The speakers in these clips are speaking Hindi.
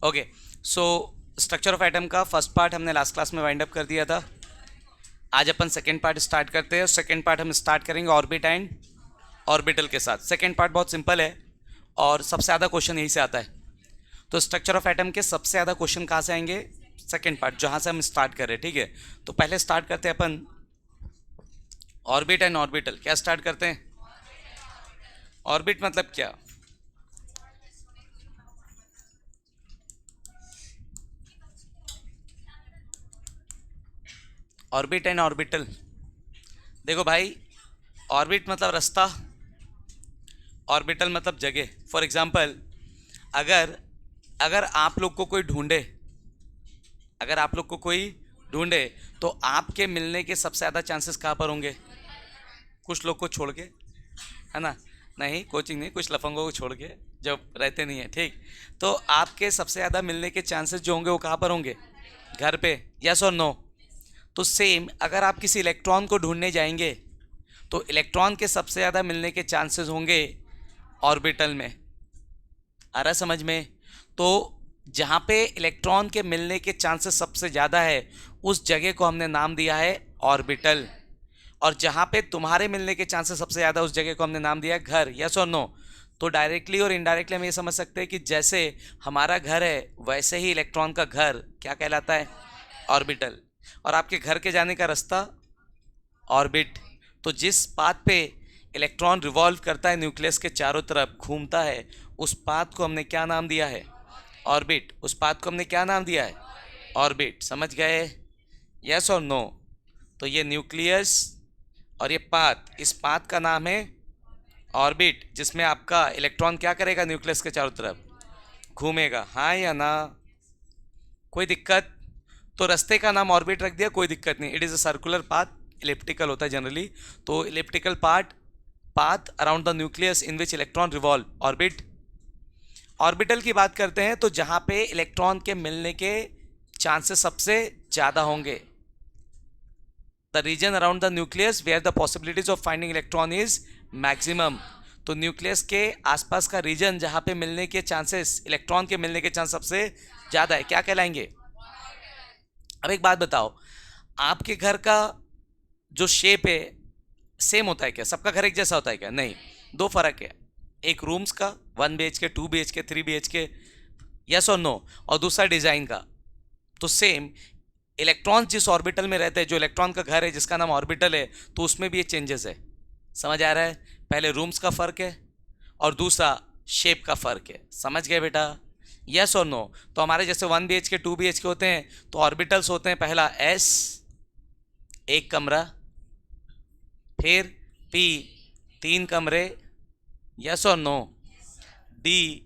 Okay, so structure of atom का फर्स्ट पार्ट हमने लास्ट क्लास में वाइंड अप कर दिया था। आज अपन सेकेंड पार्ट स्टार्ट करते हैं। सेकेंड पार्ट हम स्टार्ट करेंगे ऑर्बिट एंड ऑर्बिटल के साथ। सेकेंड पार्ट बहुत सिंपल है और सबसे ज़्यादा क्वेश्चन यहीं से आता है। तो स्ट्रक्चर ऑफ एटम के सबसे ज़्यादा क्वेश्चन कहाँ से आएंगे? सेकेंड पार्ट, जहाँ से हम स्टार्ट कर रहे हैं। ठीक है, तो पहले स्टार्ट करते हैं अपन ऑर्बिट एंड ऑर्बिटल। क्या स्टार्ट करते हैं? ऑर्बिट मतलब क्या? ऑर्बिट एंड ऑर्बिटल, देखो भाई, ऑर्बिट मतलब रास्ता, ऑर्बिटल मतलब जगह। फॉर एग्जांपल, अगर अगर आप लोग को कोई ढूंढे, अगर आप लोग को कोई ढूंढे तो आपके मिलने के सबसे ज़्यादा चांसेस कहाँ पर होंगे? कुछ लोग को छोड़ के, है ना? नहीं, कोचिंग नहीं, कुछ लफंगों को छोड़ के जब रहते नहीं है। ठीक, तो आपके सबसे ज़्यादा मिलने के चांसेस जो होंगे वो कहाँ पर होंगे? घर पे। यस और नो? तो सेम, अगर आप किसी इलेक्ट्रॉन को ढूंढने जाएंगे तो इलेक्ट्रॉन के सबसे ज़्यादा मिलने के चांसेस होंगे ऑर्बिटल में। आ रहा समझ में? तो जहाँ पे इलेक्ट्रॉन के मिलने के चांसेस सबसे ज़्यादा है उस जगह को हमने नाम दिया है ऑर्बिटल। और जहाँ पे तुम्हारे मिलने के चांसेस सबसे ज़्यादा उस जगह को हमने नाम दिया है घर। यस और नो? तो डायरेक्टली और इनडायरेक्टली हम ये समझ सकते हैं कि जैसे हमारा घर है वैसे ही इलेक्ट्रॉन का घर क्या कहलाता है? ऑर्बिटल। और आपके घर के जाने का रास्ता ऑर्बिट। तो जिस पाथ पे इलेक्ट्रॉन रिवॉल्व करता है, न्यूक्लियस के चारों तरफ घूमता है, उस पाथ को हमने क्या नाम दिया है? ऑर्बिट। उस पाथ को हमने क्या नाम दिया है? ऑर्बिट। समझ गए? यस और नो? तो ये न्यूक्लियस और ये पाथ, इस पाथ का नाम है ऑर्बिट, जिसमें आपका इलेक्ट्रॉन क्या करेगा? न्यूक्लियस के चारों तरफ घूमेगा। हाँ या ना? कोई दिक्कत? तो रास्ते का नाम ऑर्बिट रख दिया, कोई दिक्कत नहीं। It is a circular path, elliptical होता है जनरली। तो elliptical path around the nucleus in which electron revolve, orbit. Orbital की बात करते हैं तो जहां पे इलेक्ट्रॉन के मिलने के चांसेस सबसे ज़्यादा होंगे, the region around the nucleus where the possibilities of finding electron is maximum. तो न्यूक्लियस के आसपास का रीजन जहां पे मिलने के चांसेस, इलेक्ट्रॉन के मिलने के चांस सबसे ज़्यादा है, क्या कहलाएंगे? अब एक बात बताओ, आपके घर का जो शेप है सेम होता है क्या? सबका घर एक जैसा होता है क्या? नहीं, दो फर्क है। एक रूम्स का 1 BHK, 2 BHK, 3 BHK, यस और नो, और दूसरा डिजाइन का। तो सेम, इलेक्ट्रॉन जिस ऑर्बिटल में रहते हैं, जो इलेक्ट्रॉन का घर है जिसका नाम ऑर्बिटल है, तो उसमें भी ये चेंजेस है। समझ आ रहा है? पहले रूम्स का फर्क है और दूसरा शेप का फर्क है। समझ गए बेटा? यस और नो? तो हमारे जैसे 1 BHK, 2 BHK होते हैं तो ऑर्बिटल्स होते हैं, पहला एस, एक कमरा, फिर पी, 3 कमरे, यस और नो? डी,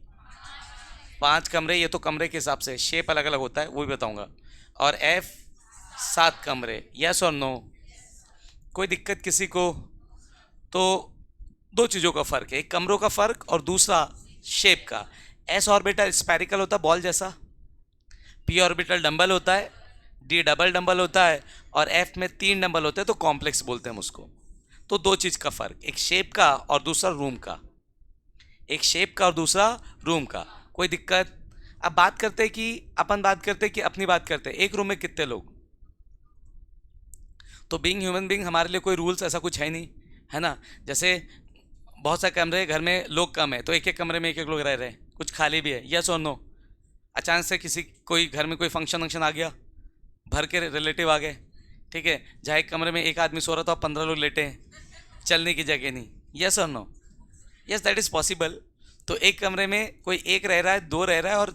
5 कमरे, ये तो कमरे के हिसाब से शेप अलग अलग होता है, वो भी बताऊंगा। और एफ, 7 कमरे, यस और नो? कोई दिक्कत किसी को? तो दो चीज़ों का फर्क है, एक कमरों का फर्क और दूसरा शेप का। एस ऑर्बिटल स्पेरिकल होता है, बॉल जैसा। पी ऑर्बिटल डंबल होता है, डी डबल डंबल होता है, और एफ में 3 डंबल होते हैं, तो कॉम्प्लेक्स बोलते हैं हम उसको। तो दो चीज़ का फर्क, एक शेप का और दूसरा रूम का। एक शेप का और दूसरा रूम का। कोई दिक्कत? अब बात करते हैं कि अपन बात करते हैं कि अपनी बात करते हैं, एक रूम में कितने लोग? तो बीइंग ह्यूमन बीइंग हमारे लिए कोई रूल्स ऐसा कुछ है नहीं, है ना? जैसे बहुत सारे कमरे, घर में लोग कम है तो एक एक कमरे में एक एक लोग रह रहे हैं, कुछ खाली भी है, यस और नो? अचानक से किसी कोई घर में कोई फंक्शन वंक्शन आ गया, भर के रिलेटिव आ गए, ठीक है, जहाँ एक कमरे में एक आदमी सो रहा था, 15 लोग लेटे हैं, चलने की जगह नहीं, यस और no? Yes, that is possible. तो एक कमरे में कोई एक रह रहा है, दो रह रहा है, और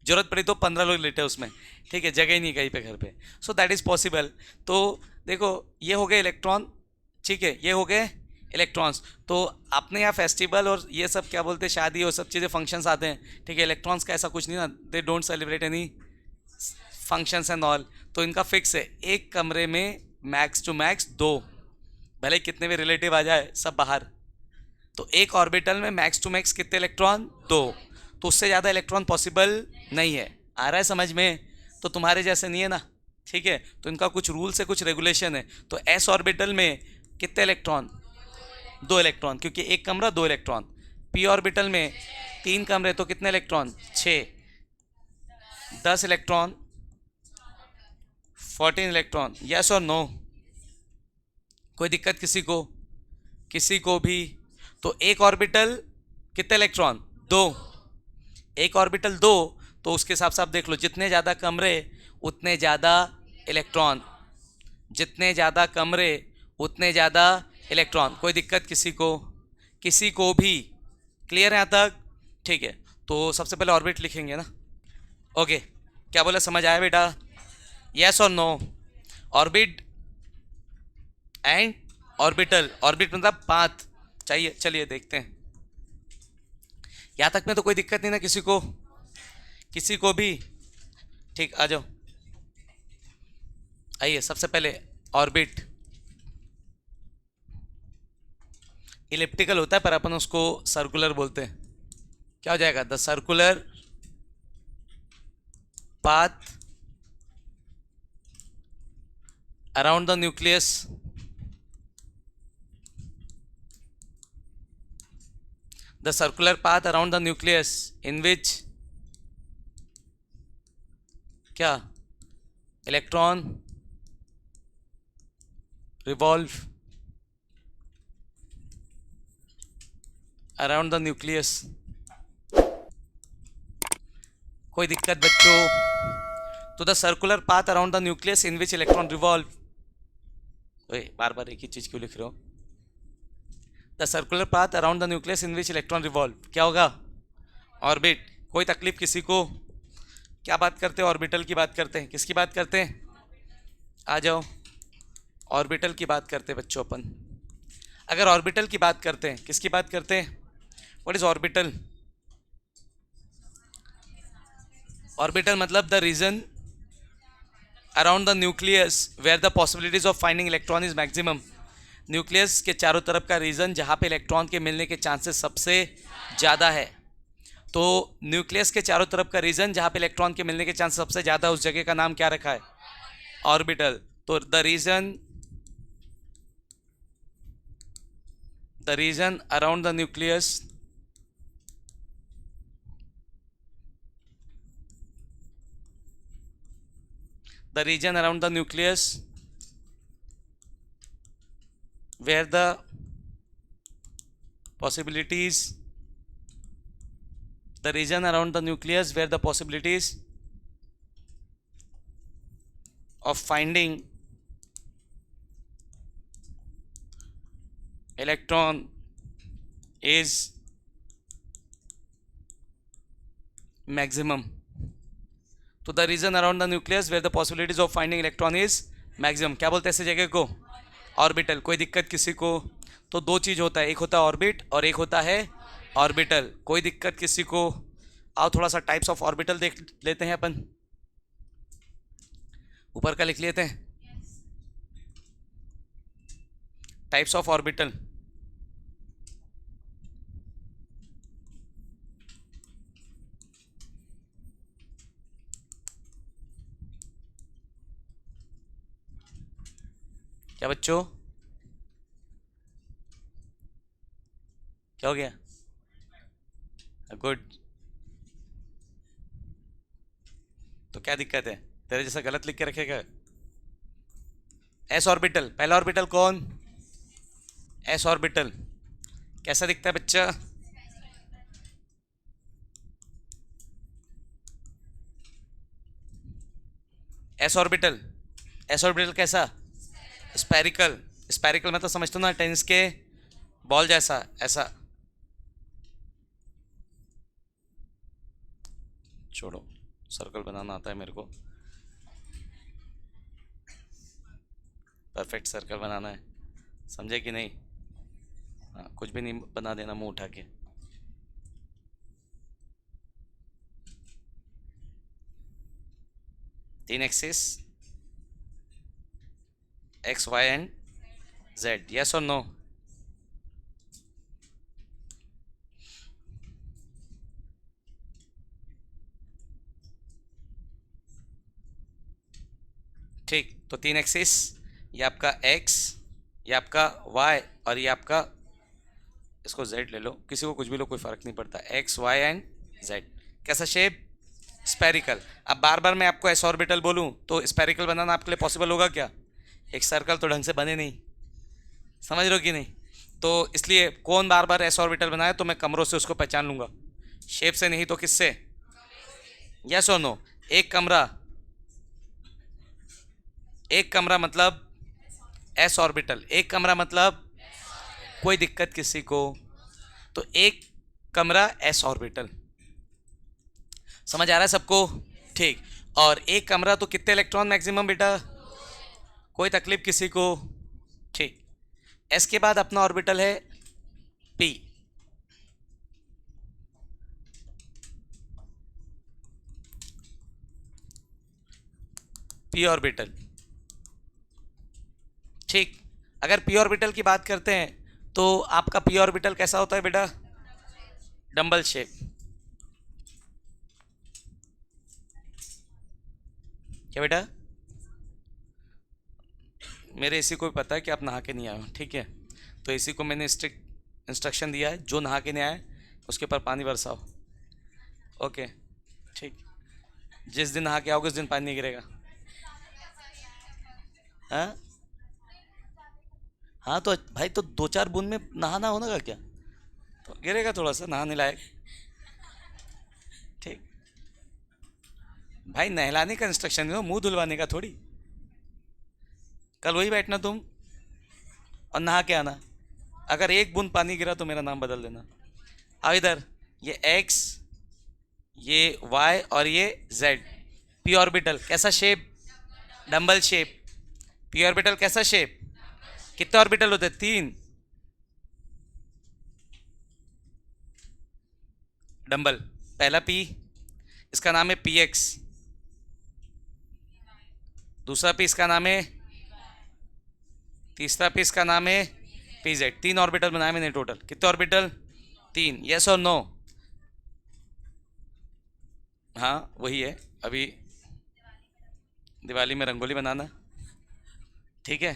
जरूरत पड़ी तो 15 लोग लेटे उसमें, ठीक है, जगह ही नहीं कहीं पे घर पे। So that is possible. तो देखो, ये हो गए इलेक्ट्रॉन, ठीक है, ये हो गए इलेक्ट्रॉन्स। तो अपने यहाँ फेस्टिवल और ये सब क्या बोलते हैं, शादी और सब चीज़ें, फंक्शंस आते हैं, ठीक है। इलेक्ट्रॉन्स का ऐसा कुछ नहीं ना, they don't celebrate any functions and all. तो इनका फिक्स है, एक कमरे में मैक्स टू मैक्स 2, भले कितने भी रिलेटिव आ जाए, सब बाहर। तो एक ऑर्बिटल में मैक्स टू मैक्स कितने इलेक्ट्रॉन? 2। तो उससे ज़्यादा इलेक्ट्रॉन पॉसिबल नहीं है। आ रहा है समझ में? तो तुम्हारे जैसे नहीं है ना, ठीक है। तो इनका कुछ रूल्स है, कुछ रेगुलेशन है। तो एस ऑर्बिटल में कितने इलेक्ट्रॉन? 2 इलेक्ट्रॉन, क्योंकि एक कमरा 2 इलेक्ट्रॉन। पी ऑर्बिटल में 3 कमरे, तो कितने इलेक्ट्रॉन? 6। 10 इलेक्ट्रॉन, 14 इलेक्ट्रॉन, यस और नो? कोई दिक्कत किसी को? किसी को भी? तो एक ऑर्बिटल कितने इलेक्ट्रॉन? 2। एक ऑर्बिटल 2, तो उसके हिसाब से आप देख लो, जितने ज़्यादा कमरे उतने ज़्यादा इलेक्ट्रॉन, जितने ज़्यादा कमरे उतने ज़्यादा इलेक्ट्रॉन। कोई दिक्कत किसी को? किसी को भी? क्लियर है यहाँ तक? ठीक है, तो सबसे पहले ऑर्बिट लिखेंगे ना। ओके, क्या बोला, समझ आया बेटा? यस और no? Orbit and orbital, orbit मतलब पाथ चाहिए। चलिए देखते हैं, यहाँ तक में तो कोई दिक्कत नहीं ना किसी को? किसी को भी? ठीक, आ जाओ, आइए। सबसे पहले ऑर्बिट इलिप्टिकल होता है, पर अपन उसको सर्कुलर बोलते हैं। क्या हो जाएगा? The circular path around the nucleus the circular path around the nucleus in which क्या electron revolve around the nucleus। कोई दिक्कत बच्चों? तो the circular path around the nucleus in which electron revolve. बार बार एक ही चीज क्यों लिख रहे हो? The circular path around the nucleus in which electron revolve, क्या होगा? ऑर्बिट। कोई तकलीफ किसी को? क्या बात करते हैं? ऑर्बिटल की बात करते हैं। किसकी बात करते हैं? आ जाओ, ऑर्बिटल की बात करते हैं बच्चों अपन। अगर ऑर्बिटल की बात करते हैं, किसकी बात करते हैं? What is orbital? ऑर्बिटल मतलब the region around the nucleus where the possibilities of finding electron is maximum. Nucleus के चारों तरफ का रीजन जहाँ पे इलेक्ट्रॉन के मिलने के चांसेस सबसे ज़्यादा है। तो न्यूक्लियस के चारों तरफ का रीजन जहाँ पे इलेक्ट्रॉन के मिलने के चांस सबसे ज़्यादा है, उस जगह का नाम क्या रखा है? ऑर्बिटल। तो the region around the nucleus where the possibilities of finding electron is maximum। तो the region around the nucleus where the possibilities of finding electron is maximum. क्या बोलते हैं ऐसे जगह को? ऑर्बिटल। कोई दिक्कत किसी को? तो दो चीज होता है, एक होता है ऑर्बिट और एक होता है ऑर्बिटल। कोई दिक्कत किसी को? आओ थोड़ा सा टाइप्स ऑफ ऑर्बिटल देख लेते हैं अपन। ऊपर का लिख लेते हैं, टाइप्स ऑफ ऑर्बिटल। क्या बच्चों, क्या हो गया? गुड। तो क्या दिक्कत है? तेरे जैसा गलत लिख के रखेगा? एस ऑर्बिटल, पहला ऑर्बिटल कौन? S orbital. कैसा दिखता है बच्चा? S orbital. एस ऑर्बिटल कैसा? स्पेरिकल। स्पेरिकल मतलब समझते हो ना, टेनिस के बॉल जैसा, ऐसा। छोड़ो, सर्कल बनाना आता है मेरे को, परफेक्ट सर्कल बनाना है, समझे कि नहीं? हाँ, कुछ भी नहीं बना देना मुंह उठा के। तीन axis, X Y and Z, yes और नो? ठीक, तो तीन एक्सिस, ये आपका x, ये आपका y और ये आपका, इसको z ले लो, किसी को कुछ भी लो, कोई फर्क नहीं पड़ता, x y एंड z। कैसा शेप? स्पेरिकल। अब बार बार मैं आपको एस ऑर्बिटल बोलूं तो स्पेरिकल बनाना आपके लिए पॉसिबल होगा क्या? एक सर्कल तो ढंग से बने नहीं, समझ रहे हो कि नहीं? तो इसलिए कौन बार बार एस ऑर्बिटल बनाए तो मैं कमरों से उसको पहचान लूंगा, शेप से नहीं तो किससे? यस और नो? एक कमरा, एक कमरा मतलब एस ऑर्बिटल, एक कमरा मतलब कोई दिक्कत किसी को, तो एक कमरा एस ऑर्बिटल। समझ आ रहा है सबको? ठीक। और एक कमरा तो कितने इलेक्ट्रॉन मैक्सिमम बेटा? कोई तकलीफ किसी को? ठीक। एस के बाद अपना ऑर्बिटल है पी। P orbital. ठीक। अगर पी ऑर्बिटल की बात करते हैं तो आपका पी ऑर्बिटल कैसा होता है बेटा? Dumbbell shape. क्या बेटा? मेरे इसी को भी पता है कि आप नहा के नहीं आए हो, ठीक है? तो इसी को मैंने स्ट्रिक्ट इंस्ट्रक्शन दिया है, जो नहा के नहीं आए उसके ऊपर पानी बरसाओ। ओके, ठीक। जिस दिन नहा के आओगे उस दिन पानी नहीं गिरेगा। हाँ हाँ, तो भाई तो दो चार बूंद में नहाना होना का क्या, तो गिरेगा थोड़ा सा नहाने लायक। ठीक। भाई नहलाने का इंस्ट्रक्शन दो, मुंह धुलवाने का थोड़ी। कल वही बैठना तुम और नहा के आना। अगर एक बूंद पानी गिरा तो मेरा नाम बदल देना। आओ इधर। ये एक्स, ये वाई और ये जेड। पी ऑर्बिटल कैसा shape? Dumbbell shape. P orbital कैसा शेप? कितने ऑर्बिटल होते हैं? 3 डंबल। पहला पी, इसका नाम है पी एक्स। दूसरा पी इसका नाम है, तीसरा पी इसका नाम है पी जेड। 3 ऑर्बिटल बनाए मैंने टोटल। कितने ऑर्बिटल? 3। यस और नो? हाँ वही है। अभी दिवाली में रंगोली बनाना, ठीक है?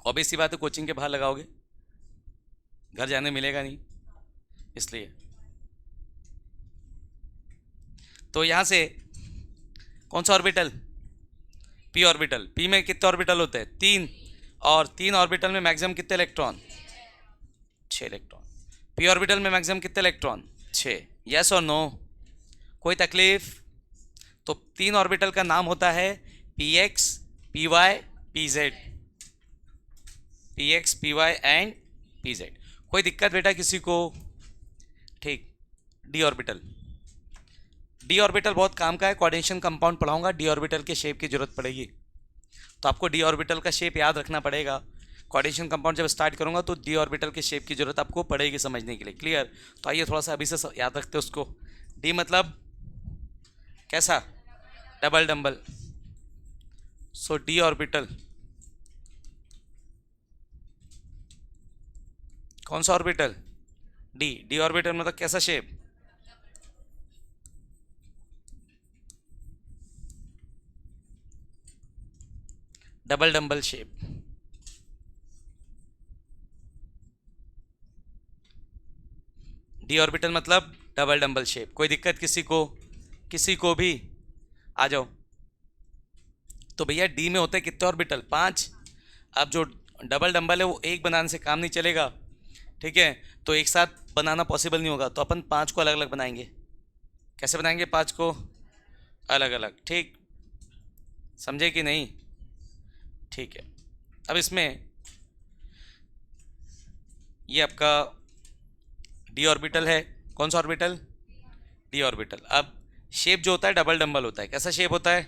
ऑब्वियस सी बात है, कोचिंग के बाहर लगाओगे, घर जाने मिलेगा नहीं, इसलिए। तो यहाँ से कौन सा ऑर्बिटल? P orbital. पी में कितने ऑर्बिटल होते हैं? 3। और 3 ऑर्बिटल में मैक्सिमम कितने इलेक्ट्रॉन? 6 इलेक्ट्रॉन। पी ऑर्बिटल में मैक्सिमम कितने इलेक्ट्रॉन? 6। यस और नो? कोई तकलीफ? तो 3 ऑर्बिटल का नाम होता है P X, P Y, P Z. P X, P Y and P Z. कोई दिक्कत बेटा किसी को? ठीक। D orbital. डी ऑर्बिटल बहुत काम का है, कोऑर्डिनेशन कंपाउंड पढ़ाऊंगा, डी ऑर्बिटल के शेप की जरूरत पड़ेगी, तो आपको डी ऑर्बिटल का शेप याद रखना पड़ेगा। कोऑर्डिनेशन कंपाउंड जब स्टार्ट करूंगा तो डी ऑर्बिटल के शेप की जरूरत आपको पड़ेगी समझने के लिए। क्लियर? तो आइए थोड़ा सा अभी से याद रखते हैं उसको। डी मतलब कैसा? Double dumbbell. So D orbital कौन सा ऑर्बिटल? डी। डी ऑर्बिटल मतलब कैसा shape? Double dumbbell shape. D orbital मतलब डबल डंबल शेप। कोई दिक्कत किसी को? किसी को भी? आ जाओ। तो भैया डी में होते हैं कितने ऑर्बिटल? 5। अब जो डबल डंबल है वो एक बनाने से काम नहीं चलेगा, ठीक है? तो एक साथ बनाना पॉसिबल नहीं होगा, तो अपन 5 को अलग अलग बनाएंगे। कैसे बनाएंगे 5 को? अलग अलग। ठीक, समझे कि नहीं? ठीक है। अब इसमें ये आपका डी ऑर्बिटल है। कौन सा ऑर्बिटल? D orbital. अब शेप जो होता है डबल डंबल होता है। कैसा शेप होता है?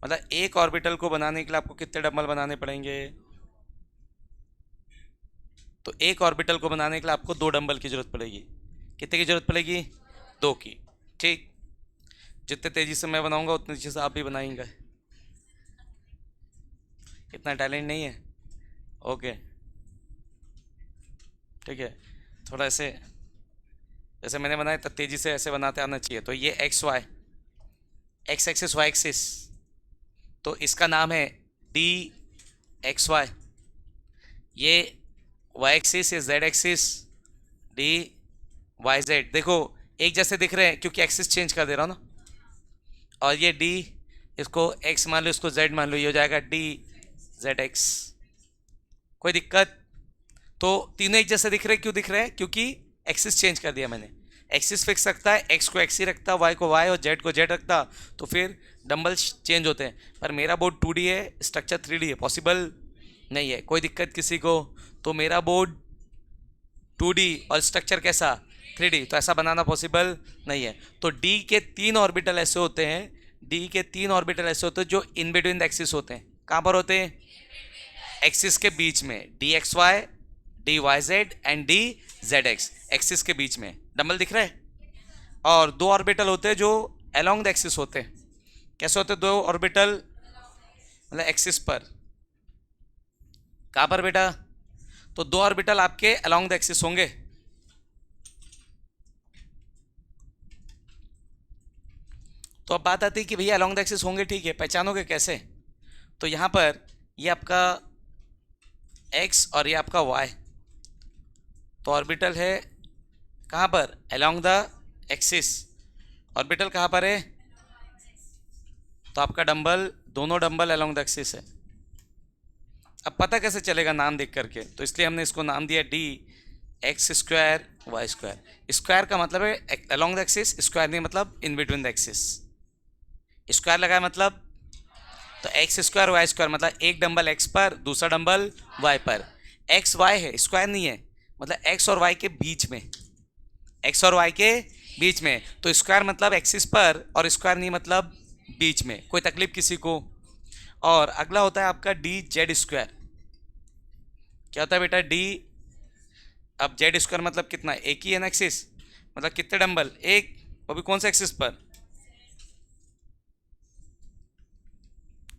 मतलब एक ऑर्बिटल को बनाने के लिए आपको कितने डंबल बनाने पड़ेंगे? तो एक ऑर्बिटल को बनाने के लिए आपको 2 डंबल की जरूरत पड़ेगी। कितने की जरूरत पड़ेगी? 2 की। ठीक। जितने तेजी से मैं बनाऊंगा उतनी तेजी से आप भी बनाएंगे। इतना टैलेंट नहीं है? ओके, ठीक है। थोड़ा ऐसे जैसे मैंने बनाया तो तेजी से ऐसे बनाते आना चाहिए। तो ये X Y, X axis Y axis, तो इसका नाम है डी एक्स वाई। ये वाई एक्सिस, ये Z axis, D Y Z. देखो एक जैसे दिख रहे हैं क्योंकि एक्सिस चेंज कर दे रहा हूँ ना। और ये डी, इसको एक्स मान लो, इसको जेड मान लो, ये हो जाएगा डी जेड एक्स। कोई दिक्कत? तो तीनों एक जैसे दिख रहे हैं, क्यों दिख रहे हैं? क्योंकि एक्सिस चेंज कर दिया मैंने। एक्सिस फिक्स रखता है, एक्स को एक्स ही रखता, वाई को वाई और जेड को जेड रखता, तो फिर डंबल चेंज होते हैं। पर मेरा बोर्ड 2D है, स्ट्रक्चर 3D है, पॉसिबल नहीं है। कोई दिक्कत किसी को? तो मेरा बोर्ड 2D और स्ट्रक्चर कैसा? 3D, तो ऐसा बनाना पॉसिबल नहीं है। तो डी के 3 ऑर्बिटल ऐसे होते हैं, डी के 3 ऑर्बिटल ऐसे होते हैं जो इन बिटवीन द एक्सिस होते हैं। कहाँ पर होते हैं? एक्सिस के बीच में, D X Y, D Y Z and D Z X, axis के बीच में डंबल दिख रहा है। और 2 ऑर्बिटल होते हैं जो अलोंग द एक्सिस होते हैं। कैसे होते हैं 2 ऑर्बिटल? मतलब एक्सिस पर। कहाँ पर बेटा? तो 2 ऑर्बिटल आपके अलोंग द एक्सिस होंगे। तो अब बात आती है कि भैया अलोंग द एक्सिस होंगे, ठीक है, पहचानोगे कैसे? तो यहाँ पर ये आपका x और ये आपका y, तो ऑर्बिटल है कहाँ पर? Along the axis. ऑर्बिटल कहाँ पर है? तो आपका डंबल, दोनों डंबल अलोंग द एक्सिस है। अब पता कैसे चलेगा नाम देख करके? तो इसलिए हमने इसको नाम दिया D X square Y square. Square का मतलब है अलोंग द एक्सिस, स्क्वायर नहीं मतलब in between the axis. Square लगाया मतलब, तो एक्स स्क्वायर वाई स्क्वायर मतलब एक डंबल एक्स पर, दूसरा डंबल वाई पर। एक्स वाई है, स्क्वायर नहीं है, मतलब एक्स और वाई के बीच में, एक्स और वाई के बीच में। तो स्क्वायर मतलब एक्सिस पर और स्क्वायर नहीं मतलब बीच में। कोई तकलीफ किसी को? और अगला होता है आपका डी जेड स्क्वायर। क्या होता है बेटा? डी, अब जेड स्क्वायर मतलब कितना? एक ही है ना एक्सिस, मतलब कितने डंबल? एक, वो भी कौन सा एक्सिस पर?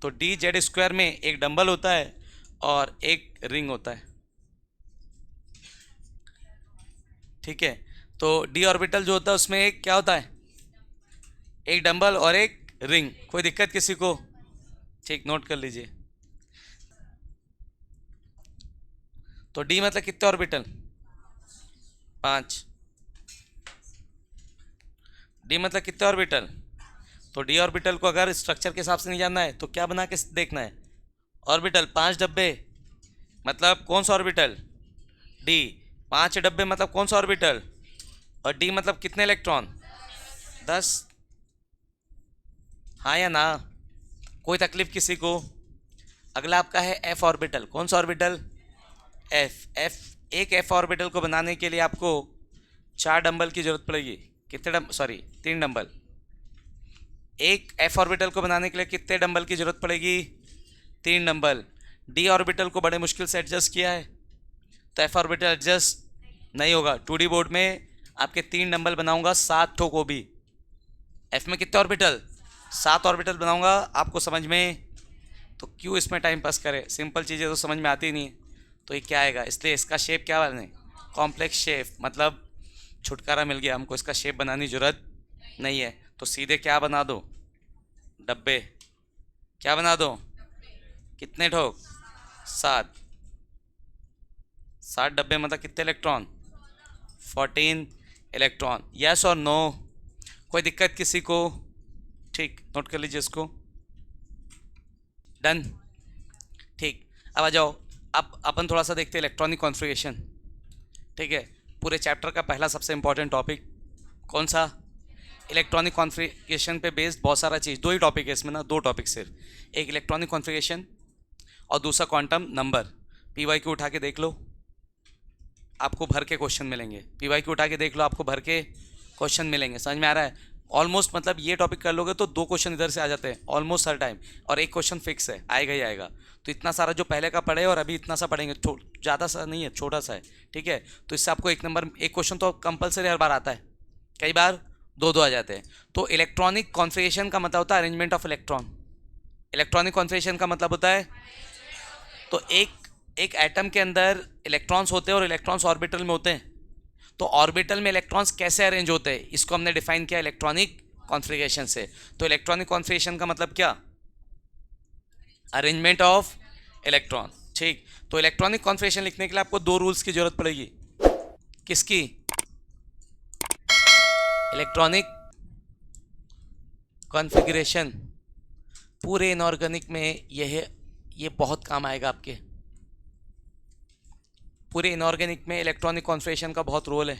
तो डी जेड स्क्वायर में एक डंबल होता है और एक रिंग होता है, ठीक है। तो डी ऑर्बिटल जो होता है उसमें एक क्या होता है? एक डंबल और एक रिंग। कोई दिक्कत किसी को? ठीक, नोट कर लीजिए। तो डी मतलब कितने ऑर्बिटल? 5। डी मतलब कितने ऑर्बिटल? तो डी ऑर्बिटल को अगर स्ट्रक्चर के हिसाब से नहीं जानना है तो क्या बना के देखना है? ऑर्बिटल 5 डब्बे, मतलब कौन सा ऑर्बिटल? डी। 5 डब्बे मतलब कौन सा ऑर्बिटल? और डी मतलब कितने इलेक्ट्रॉन? 10। हाँ या ना? कोई तकलीफ किसी को? अगला आपका है एफ ऑर्बिटल। कौन सा ऑर्बिटल? एफ। एक एफ ऑर्बिटल को बनाने के लिए आपको 4 डंबल की जरूरत पड़ेगी। कितने डंबल? Sorry, 3 dumbbell. एक एफ ऑर्बिटल को बनाने के लिए कितने डंबल की जरूरत पड़ेगी? 3 डंबल। डी ऑर्बिटल को बड़े मुश्किल से एडजस्ट किया है, तो एफ ऑर्बिटल एडजस्ट नहीं होगा। 2D बोर्ड में आपके 3 डंबल बनाऊंगा 7 ठो को भी। एफ में कितने ऑर्बिटल? 7 ऑर्बिटल बनाऊंगा, आपको समझ में? तो क्यों इसमें टाइम पास करें? सिंपल चीज़ें तो समझ में आती नहीं है। तो ये क्या आएगा? इसलिए इसका शेप क्या बने? कॉम्प्लेक्स शेप, मतलब छुटकारा मिल गया हमको, इसका शेप बनाने की जरूरत नहीं है। तो सीधे क्या बना दो? डब्बे। क्या बना दो? कितने ठोक? 7। 7 डब्बे मतलब कितने इलेक्ट्रॉन? 14 इलेक्ट्रॉन। यस और नो? कोई दिक्कत किसी को? ठीक, नोट कर लीजिए इसको। डन, ठीक। अब आ जाओ, अब अपन थोड़ा सा देखते हैं इलेक्ट्रॉनिक कॉन्फ़िगरेशन, ठीक है। पूरे चैप्टर का पहला सबसे इंपॉर्टेंट टॉपिक कौन सा? इलेक्ट्रॉनिक कॉन्फ़िगरेशन पे बेस्ड बहुत सारा चीज़। 2 ही टॉपिक है इसमें ना, 2 टॉपिक सिर्फ। एक इलेक्ट्रॉनिक कॉन्फ़िगरेशन और दूसरा क्वांटम नंबर। PYQ उठा के देख लो, आपको भर के क्वेश्चन मिलेंगे। PYQ उठा के देख लो, आपको भर के क्वेश्चन मिलेंगे। समझ में आ रहा है? ऑलमोस्ट, मतलब ये टॉपिक कर लोगे तो 2 क्वेश्चन इधर से आ जाते हैं ऑलमोस्ट हर टाइम, और एक क्वेश्चन फिक्स है, आएगा ही आएगा। तो इतना सारा जो पहले का पढ़े और अभी इतना सा पढ़ेंगे, ज़्यादा सा नहीं है, छोटा सा है, ठीक है। तो इससे आपको एक क्वेश्चन तो कंपलसरी हर बार आता है, कई बार 2-2 आ जाते हैं। तो इलेक्ट्रॉनिक कॉन्फ़िगरेशन का मतलब होता है arrangement of electron. Electronic configuration का मतलब होता है, तो एक एटम के अंदर इलेक्ट्रॉन्स होते हैं और इलेक्ट्रॉन्स ऑर्बिटल में होते हैं। तो ऑर्बिटल में इलेक्ट्रॉन्स कैसे अरेंज होते हैं, इसको हमने डिफाइन किया इलेक्ट्रॉनिक कॉन्फ़िगरेशन से। तो इलेक्ट्रॉनिक कॉन्फ़िगरेशन का मतलब क्या? अरेंजमेंट ऑफ इलेक्ट्रॉन, ठीक। तो इलेक्ट्रॉनिक कॉन्फ़िगरेशन लिखने के लिए आपको 2 रूल्स की जरूरत पड़ेगी। किसकी? इलेक्ट्रॉनिक कॉन्फ़िगरेशन पूरे इनऑर्गेनिक में ये बहुत काम आएगा आपके। पूरे इनऑर्गेनिक में इलेक्ट्रॉनिक कॉन्फ़िगरेशन का बहुत रोल है,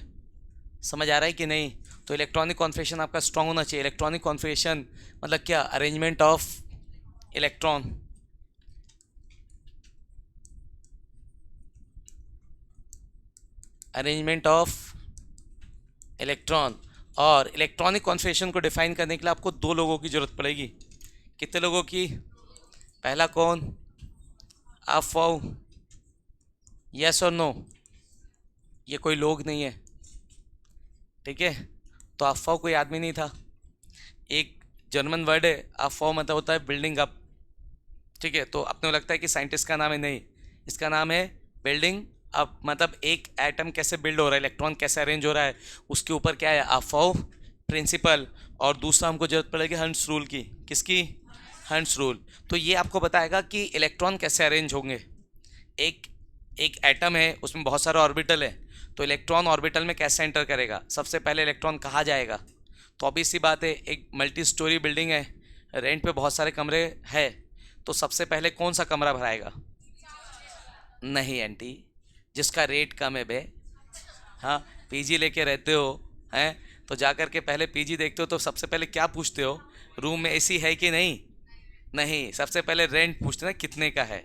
समझ आ रहा है कि नहीं? तो इलेक्ट्रॉनिक कॉन्फ़िगरेशन आपका स्ट्रांग होना चाहिए। इलेक्ट्रॉनिक कॉन्फ़िगरेशन मतलब क्या? Arrangement of electron, arrangement of electron. और इलेक्ट्रॉनिक कॉन्फ़िगरेशन को डिफाइन करने के लिए आपको दो लोगों की ज़रूरत पड़ेगी। कितने लोगों की? पहला कौन? अफवाह, यस और नो? ये कोई लोग नहीं है, ठीक है? तो अफवाह कोई आदमी नहीं था, एक जर्मन वर्ड है। अफवाह मतलब होता है बिल्डिंग अप, ठीक है? तो अपने को लगता है कि साइंटिस्ट का नाम है, नहीं, इसका नाम है बिल्डिंग अप। मतलब एक एटम कैसे बिल्ड हो रहा है, इलेक्ट्रॉन कैसे अरेंज हो रहा है, उसके ऊपर क्या है? अफवाह प्रिंसिपल। और दूसरा हमको जरूरत पड़ेगी हंस रूल की। किसकी? हंस रूल। तो ये आपको बताएगा कि इलेक्ट्रॉन कैसे अरेंज होंगे। एक एक एटम है, उसमें बहुत सारे ऑर्बिटल है, तो इलेक्ट्रॉन ऑर्बिटल में कैसे एंटर करेगा, सबसे पहले इलेक्ट्रॉन कहाँ जाएगा। तो ऑब्वियस सी बात है, एक मल्टी स्टोरी बिल्डिंग है, रेंट पे बहुत सारे कमरे हैं, तो सबसे पहले कौन सा कमरा भराएगा? नहीं आंटी, जिसका रेट कम है बे। हाँ, पीजी लेके रहते हो हैं, तो जा कर के पहले पीजी देखते हो, तो सबसे पहले क्या पूछते हो? रूम में एसी है कि नहीं? नहीं, सबसे पहले रेंट पूछते ना कितने का है।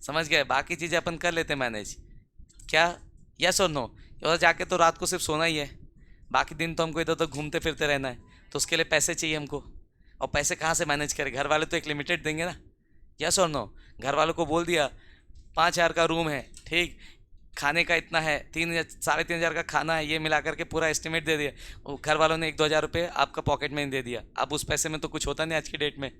समझ गए? बाकी चीज़ें अपन कर लेते मैनेज। क्या? यस और नो? उधर जाके तो रात को सिर्फ सोना ही है, बाकी दिन तो हमको इधर उधर घूमते फिरते रहना है, तो उसके लिए पैसे चाहिए हमको। और पैसे कहाँ से मैनेज करें? घर वाले तो एक लिमिटेड देंगे ना। यस और नो? घर वालों को बोल दिया 5,000 का रूम है, ठीक, खाने का इतना है, 3,000 3,500 का खाना है, ये मिला करके पूरा एस्टिमेट दे दिया। वो घर वालों ने 1-2 हज़ार रुपये आपका पॉकेट में ही दे दिया। अब उस पैसे में तो कुछ होता नहीं आज की डेट में।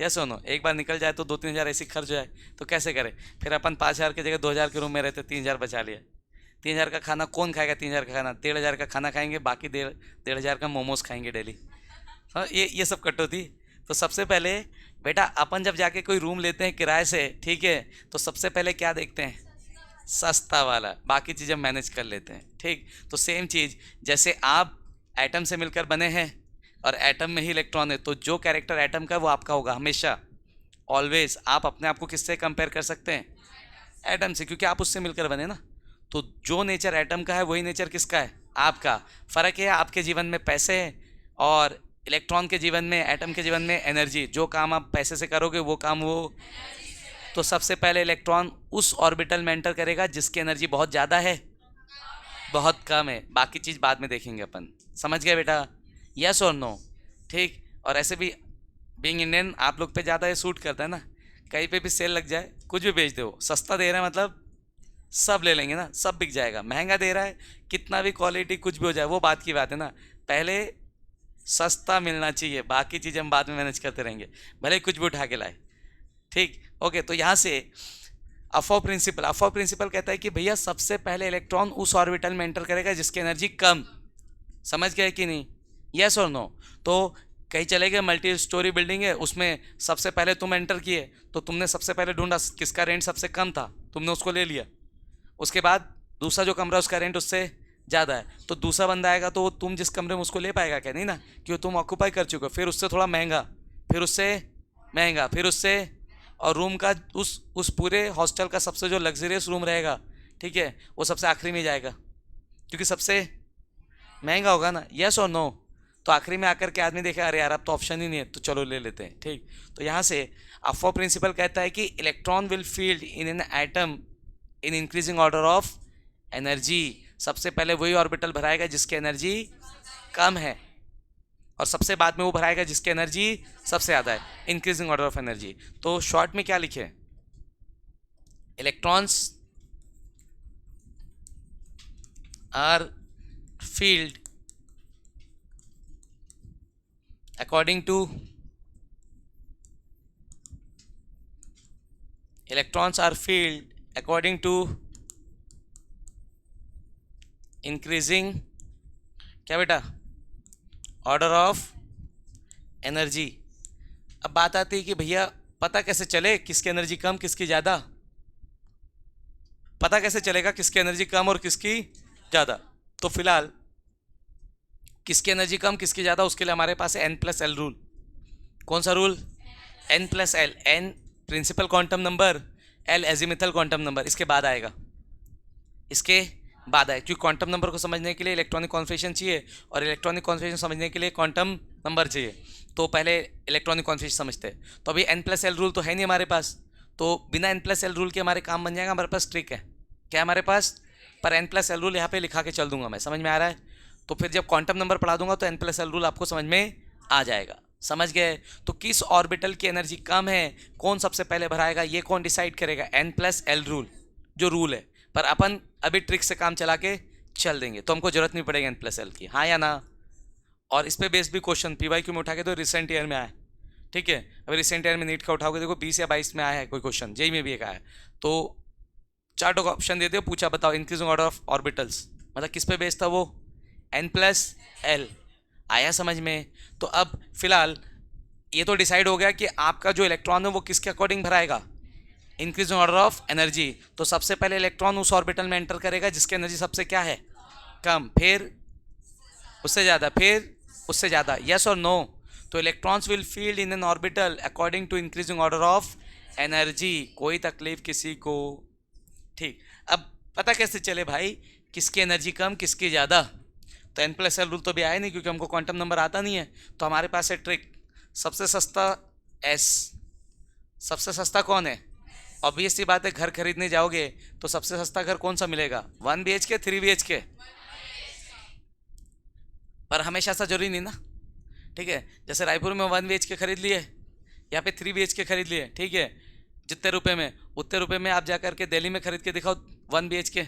यस और नो? एक बार निकल जाए तो 2-3 हज़ार ऐसे खर्च हो जाए, तो कैसे करें? फिर अपन 5,000 की जगह 2,000 के रूम में रहते, 3,000 बचा लिया। 3,000 का खाना कौन खाएगा? 3,000 का खाना 1,500 का खाना खाएंगे, बाकी 1,500 का मोमोज खाएंगे डेली। हाँ, ये सब कटौती। तो सबसे पहले बेटा अपन जब जाके कोई रूम लेते हैं किराए से, ठीक है, तो सबसे पहले क्या देखते हैं? सस्ता वाला, बाकी चीज़ें मैनेज कर लेते हैं, ठीक। तो सेम चीज़, जैसे आप एटम से मिलकर बने हैं और एटम में ही इलेक्ट्रॉन है, तो जो कैरेक्टर एटम का वो आपका होगा हमेशा, ऑलवेज। आप अपने आप को किससे कंपेयर कर सकते हैं? एटम से, क्योंकि आप उससे मिलकर बने ना। तो जो नेचर एटम का है वही नेचर किसका है? आपका। फ़र्क है आपके जीवन में पैसे है, और इलेक्ट्रॉन के जीवन में, एटम के जीवन में एनर्जी। जो काम आप पैसे से करोगे वो काम वो। तो सबसे पहले इलेक्ट्रॉन उस ऑर्बिटल में एंटर करेगा जिसकी एनर्जी बहुत ज़्यादा है, बहुत कम है, बाकी चीज़ बाद में देखेंगे अपन। समझ गए बेटा? यस और नो? ठीक। और ऐसे भी बीइंग इंडियन आप लोग पे ज़्यादा ये सूट करता है ना, कहीं पे भी सेल लग जाए कुछ भी बेच दो, सस्ता दे रहा है मतलब सब ले लेंगे ना, सब बिक जाएगा। महंगा दे रहा है, कितना भी क्वालिटी कुछ भी हो जाए, वो बात की बात है ना। पहले सस्ता मिलना चाहिए, बाकी चीज़ हम बाद में मैनेज करते रहेंगे, भले कुछ भी उठा के लाए, ठीक। ओके, तो यहाँ से अफाव प्रिंसिपल कहता है कि भैया सबसे पहले इलेक्ट्रॉन उस ऑर्बिटल में एंटर करेगा जिसकी एनर्जी कम। समझ गए कि नहीं? यस और नो? तो कहीं चले गए, मल्टी स्टोरी बिल्डिंग है, उसमें सबसे पहले तुम एंटर किए, तो तुमने सबसे पहले ढूंढा किसका रेंट सबसे कम था, तुमने उसको ले लिया। उसके बाद दूसरा जो कमरा उसका रेंट उससे ज़्यादा है, तो दूसरा बंदा आएगा तो वो तुम जिस कमरे में उसको ले पाएगा क्या? नहीं ना, क्यों? तुम ऑक्यूपाई कर चुके हो। फिर उससे थोड़ा महंगा, फिर उससे महंगा, फिर उससे, और रूम का उस पूरे हॉस्टल का सबसे जो लग्जरियस रूम रहेगा, ठीक है, वो सबसे आखिरी में जाएगा, क्योंकि सबसे महंगा होगा ना। यस और नो? तो आखिरी में आकर के आदमी देखे अरे यार अब तो ऑप्शन ही नहीं है, तो चलो ले लेते हैं, ठीक। तो यहाँ से अफो प्रिंसिपल कहता है कि electron will filled in an atom in increasing order of energy. सबसे पहले वही ऑर्बिटल भराएगा जिसकी एनर्जी कम है, और सबसे बाद में वो भराएगा जिसकी एनर्जी सबसे ज़्यादा है, इंक्रीजिंग ऑर्डर ऑफ एनर्जी। तो शॉर्ट में क्या लिखे? Electrons are filled according to electrons are filled according to increasing क्या बेटा? Order of energy. अब बात आती है कि भैया पता कैसे चले किसकी एनर्जी कम किसकी ज़्यादा? पता कैसे चलेगा किसकी एनर्जी कम और किसकी ज़्यादा? तो फिलहाल किसकी एनर्जी कम किसकी ज़्यादा, उसके लिए हमारे पास है n+l रूल। कौन सा rule? n+l। n principal quantum number, l azimuthal quantum number, इसके बाद आएगा, इसके बाद आए, क्योंकि क्वांटम नंबर को समझने के लिए इलेक्ट्रॉनिक कॉन्फिगरेशन चाहिए और इलेक्ट्रॉनिक कॉन्फिगरेशन समझने के लिए क्वांटम नंबर चाहिए, तो पहले इलेक्ट्रॉनिक कॉन्फिगरेशन समझते हैं। तो अभी n+l रूल तो है नहीं हमारे पास, तो बिना n+l रूल के हमारे काम बन जाएगा, हमारे पास ट्रिक है क्या हमारे पास, पर n+l रूल यहाँ पे लिखा के चल दूंगा मैं, समझ में आ रहा है? तो फिर जब क्वांटम नंबर पढ़ा दूंगा तो n+l रूल आपको समझ में आ जाएगा, समझ गए? तो किस ऑर्बिटल की एनर्जी कम है, कौन सबसे पहले भराएगा, ये कौन डिसाइड करेगा? n+l रूल जो रूल है, पर अपन अभी ट्रिक से काम चला के चल देंगे, तो हमको जरूरत नहीं पड़ेगी n+l की, हाँ या ना? और इस पे बेस्ड भी क्वेश्चन PYQ में उठा के तो रिसेंट ईयर में आया है, ठीक है? अभी रिसेंट ईयर में नीट का उठाओगे देखो 20 या 22 में आया है कोई क्वेश्चन, जेई में भी एक आया है। तो चार्ट का ऑप्शन दे दिया, पूछा बताओ इंक्रीजिंग ऑर्डर ऑफ ऑर्बिटल्स, मतलब किस पे बेस्ड था वो? n+l। आया समझ में? तो अब फिलहाल ये तो डिसाइड हो गया कि आपका जो इलेक्ट्रॉन है वो किसके अकॉर्डिंग भराएगा? Increasing order of energy. तो सबसे पहले इलेक्ट्रॉन उस ऑर्बिटल में एंटर करेगा जिसकी एनर्जी सबसे क्या है? कम, फिर उससे ज़्यादा, फिर उससे ज़्यादा, यस और नो? तो electrons will filled in an orbital according to increasing order of energy. कोई तकलीफ किसी को? ठीक। अब पता कैसे चले भाई किसकी एनर्जी कम किसकी ज़्यादा? तो n+l रूल तो भी आया नहीं क्योंकि हमको क्वांटम नंबर आता नहीं है, तो हमारे पास है ट्रिक, सबसे सस्ता s। सबसे सस्ता कौन है? ऑब्वियस सी बात है, घर खरीदने जाओगे तो सबसे सस्ता घर कौन सा मिलेगा? 1 BHK 3 BHK? पर हमेशा ऐसा जरूरी नहीं ना, ठीक है? जैसे रायपुर में 1 BHK खरीद लिए, यहाँ पे 3 BHK खरीद लिए, ठीक है? जितने रुपए में उतने रुपए में आप जा करके दिल्ली में खरीद के दिखाओ 1 BHK,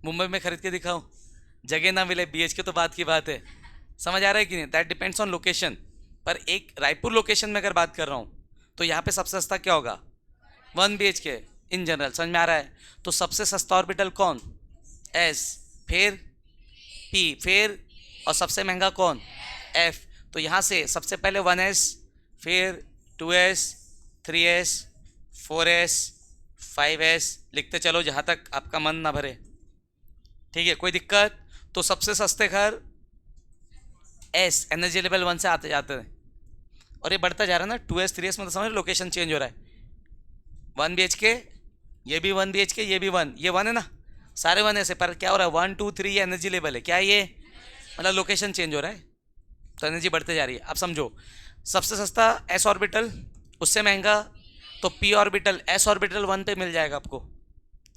मुंबई में खरीद के दिखाओ, जगह ना मिले BHK तो बात की बात है, समझ आ रहा है कि नहीं? That depends on location. पर एक रायपुर लोकेशन में अगर बात कर रहा हूँ तो यहाँ पे सबसे सस्ता क्या होगा? 1 BHK इन जनरल, समझ में आ रहा है? तो सबसे सस्ता ऑर्बिटल कौन? S, फिर P, फिर और सबसे महंगा कौन? F। तो यहाँ से सबसे पहले 1s, फिर 2s, 3s, 4s, 5s लिखते चलो जहाँ तक आपका मन ना भरे, ठीक है? कोई दिक्कत? तो सबसे सस्ते घर S, एनर्जी लेवल 1 से आते जाते हैं और ये बढ़ता जा रहा है ना, 2s 3s मतलब समझ लोकेशन चेंज हो रहा है। 1 BHK, ये भी 1 BHK, ये भी 1, ये 1 है ना, सारे 1 ऐसे, पर क्या हो रहा है 1 2 3 ये एनर्जी लेवल है, क्या है ये? मतलब लोकेशन चेंज हो रहा है तो एनर्जी बढ़ते जा रही है। अब समझो सबसे सस्ता s ऑर्बिटल, उससे महंगा तो p ऑर्बिटल, s ऑर्बिटल 1 पे मिल जाएगा आपको।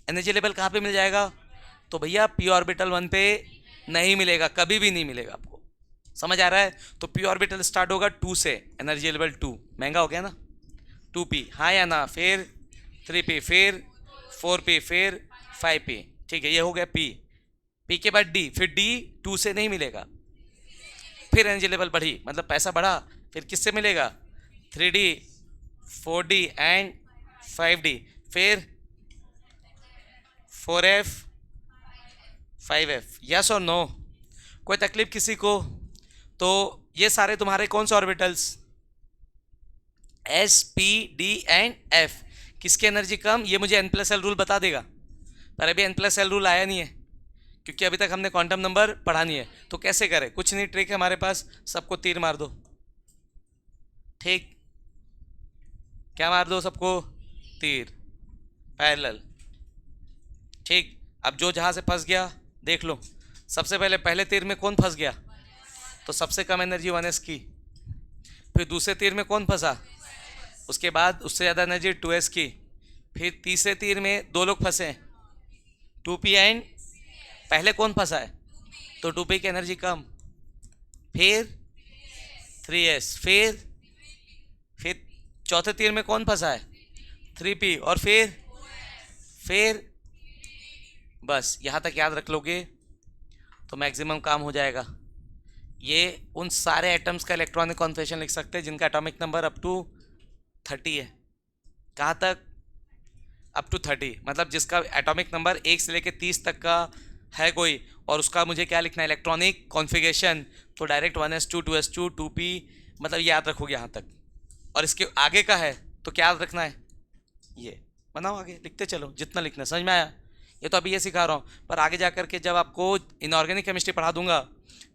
एनर्जी लेवल कहाँ पे मिल जाएगा? तो भैया p ऑर्बिटल 1 पे नहीं मिलेगा, कभी भी नहीं मिलेगा आपको, समझ आ रहा है? तो p ऑर्बिटल स्टार्ट होगा 2 से, एनर्जी लेवल 2, महंगा हो गया ना, 2p, हाँ या ना? फिर 3p, फिर 4p, फिर 5p, ठीक है? ये हो गया p के बाद d, फिर d 2 से नहीं मिलेगा, फिर एनर्जी लेवल बढ़ी मतलब पैसा बढ़ा, फिर किससे मिलेगा? 3d, 4d एंड 5d, फिर 4f, 5f, यस और नो? कोई तकलीफ किसी को? तो ये सारे तुम्हारे कौन से orbitals? S, P, D and F। किसकी एनर्जी कम? ये मुझे n+l रूल बता देगा, पर अभी n+l रूल आया नहीं है क्योंकि अभी तक हमने क्वांटम नंबर पढ़ा नहीं है। तो कैसे करें? कुछ नहीं, ट्रिक है हमारे पास, सबको तीर मार दो, ठीक? क्या मार दो सबको? तीर, पैरेलल, ठीक? अब जो जहाँ से फंस गया देख लो, सबसे पहले तीर में कौन फंस गया? तो सबसे कम एनर्जी 1s की। फिर दूसरे तीर में कौन फंसा? उसके बाद उससे ज़्यादा एनर्जी 2s की। फिर तीसरे तीर में 2 लोग फंसे, 2p एंड पहले कौन फंसा है? तो 2p की एनर्जी कम, फिर 3s, फिर चौथे तीर में कौन फंसा है? 3p, और फिर बस यहाँ तक याद रख लोगे तो मैक्सिमम काम हो जाएगा। ये उन सारे एटम्स का इलेक्ट्रॉनिक कॉन्फिगरेशन लिख सकते हैं जिनका एटॉमिक नंबर अप टू 30 है। कहाँ तक? अप टू 30, मतलब जिसका एटॉमिक नंबर 1 से लेकर 30 तक का है कोई, और उसका मुझे क्या लिखना है? Electronic configuration. तो डायरेक्ट 1s2 2s2 2p, मतलब याद रखोगे यहाँ तक। और इसके आगे का है तो क्या याद रखना है? ये बनाओ, आगे लिखते चलो जितना लिखना। समझ में आया ये तो अभी ये सिखा रहा हूँ, पर आगे जा करके जब आपको इनऑर्गेनिक केमिस्ट्री पढ़ा दूंगा,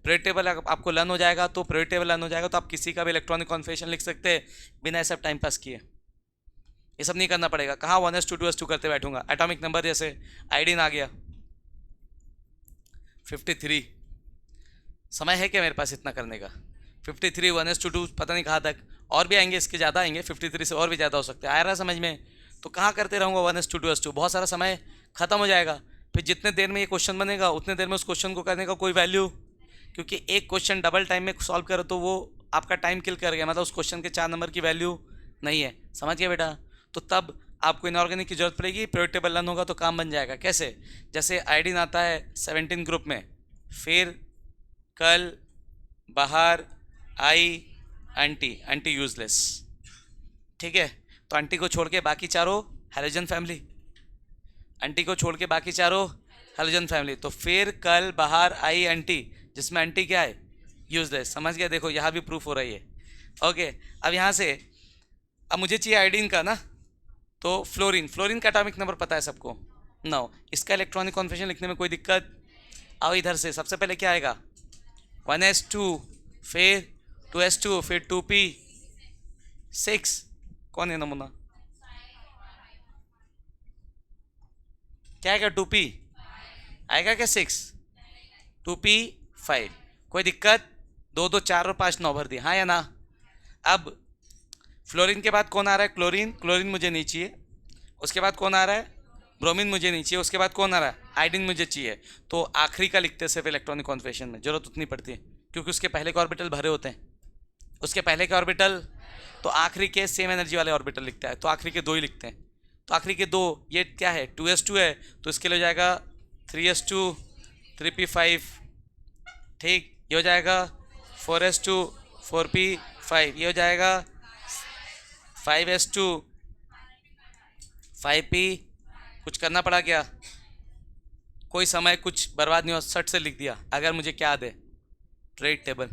पीरियड टेबल आपको लर्न हो जाएगा, तो पीरियड टेबल लर्न हो जाएगा तो आप किसी का भी इलेक्ट्रॉनिक कॉन्फिगरेशन लिख सकते हैं बिना ऐसा टाइम पास किए। ये सब नहीं करना पड़ेगा। कहाँ 1s2 2s2 करते बैठूंगा। एटॉमिक नंबर जैसे आयोडीन आ गया 53, समय है क्या मेरे पास इतना करने का? 53 1s2 पता नहीं कहाँ तक, और भी आएंगे, इसके ज़्यादा आएंगे, 53 से और भी ज़्यादा हो सकते हैं। आ रहा है समझ में? तो कहाँ करते रहूँगा 1s2 2s2, बहुत सारा समय खत्म हो जाएगा। फिर जितने देर में ये क्वेश्चन बनेगा उतने देर में उस क्वेश्चन को करने का कोई वैल्यू, क्योंकि एक क्वेश्चन डबल टाइम में सॉल्व करो तो वो आपका टाइम किल कर गया, मतलब उस क्वेश्चन के 4 नंबर की वैल्यू नहीं है। समझ गया बेटा? तो तब आपको इनऑर्गेनिक की जरूरत पड़ेगी, पीरियड टेबल लर्न होगा तो काम बन जाएगा। कैसे? जैसे आयोडीन आता है 17 ग्रुप में, फिर कल, बाहर, आई, एंटी, एंटी यूजलेस, ठीक है। तो एंटी को छोड़ के बाकी चारों हैलोजन फैमिली, एंटी को छोड़ के बाकी चारों हैलोजन फैमिली। तो फिर कल, बाहर, आई, एंटी, जिसमें एंटी क्या है? यूजलेस। समझ गया? देखो यहाँ भी प्रूफ हो रही है। ओके, अब यहाँ से अब मुझे चाहिए आयोडीन का ना, तो फ्लोरीन, फ्लोरीन का एटॉमिक नंबर पता है सबको 9। इसका इलेक्ट्रॉनिक कॉन्फिगरेशन लिखने में कोई दिक्कत? आओ इधर से, सबसे पहले क्या आएगा? 1s2, फिर 2s2, फिर 2p6। कौन है नमूना? क्या आएगा? 2p आएगा क्या? 6, 2p5। कोई दिक्कत? 2 2 4 और 5 9 भर दिए, हाँ या ना? अब फ्लोरीन के बाद कौन आ रहा है? क्लोरीन, क्लोरीन मुझे नहीं चाहिए। उसके बाद कौन आ रहा है? ब्रोमीन मुझे नहीं चाहिए। उसके बाद कौन आ रहा है? आयोडीन मुझे चाहिए। तो आखिरी का लिखते सिर्फ इलेक्ट्रॉनिक कॉन्फिगरेशन में, जरूरत उतनी पड़ती है क्योंकि उसके पहले के ऑर्बिटल भरे होते हैं। उसके पहले के ऑर्बिटल, तो आखिरी के सेम एनर्जी वाले ऑर्बिटल लिखता है, तो आखिरी के 2 ही लिखते हैं। तो आखिरी के 2, ये क्या है? 2s2 है, तो इसके लिए हो जाएगा 3s2 3p5, ठीक। ये हो जाएगा 4s2 4p5, ये हो जाएगा 5s2 5p। कुछ करना पड़ा क्या? कोई समय कुछ बर्बाद नहीं हो, सट से लिख दिया। अगर मुझे क्या दे? पीरियड टेबल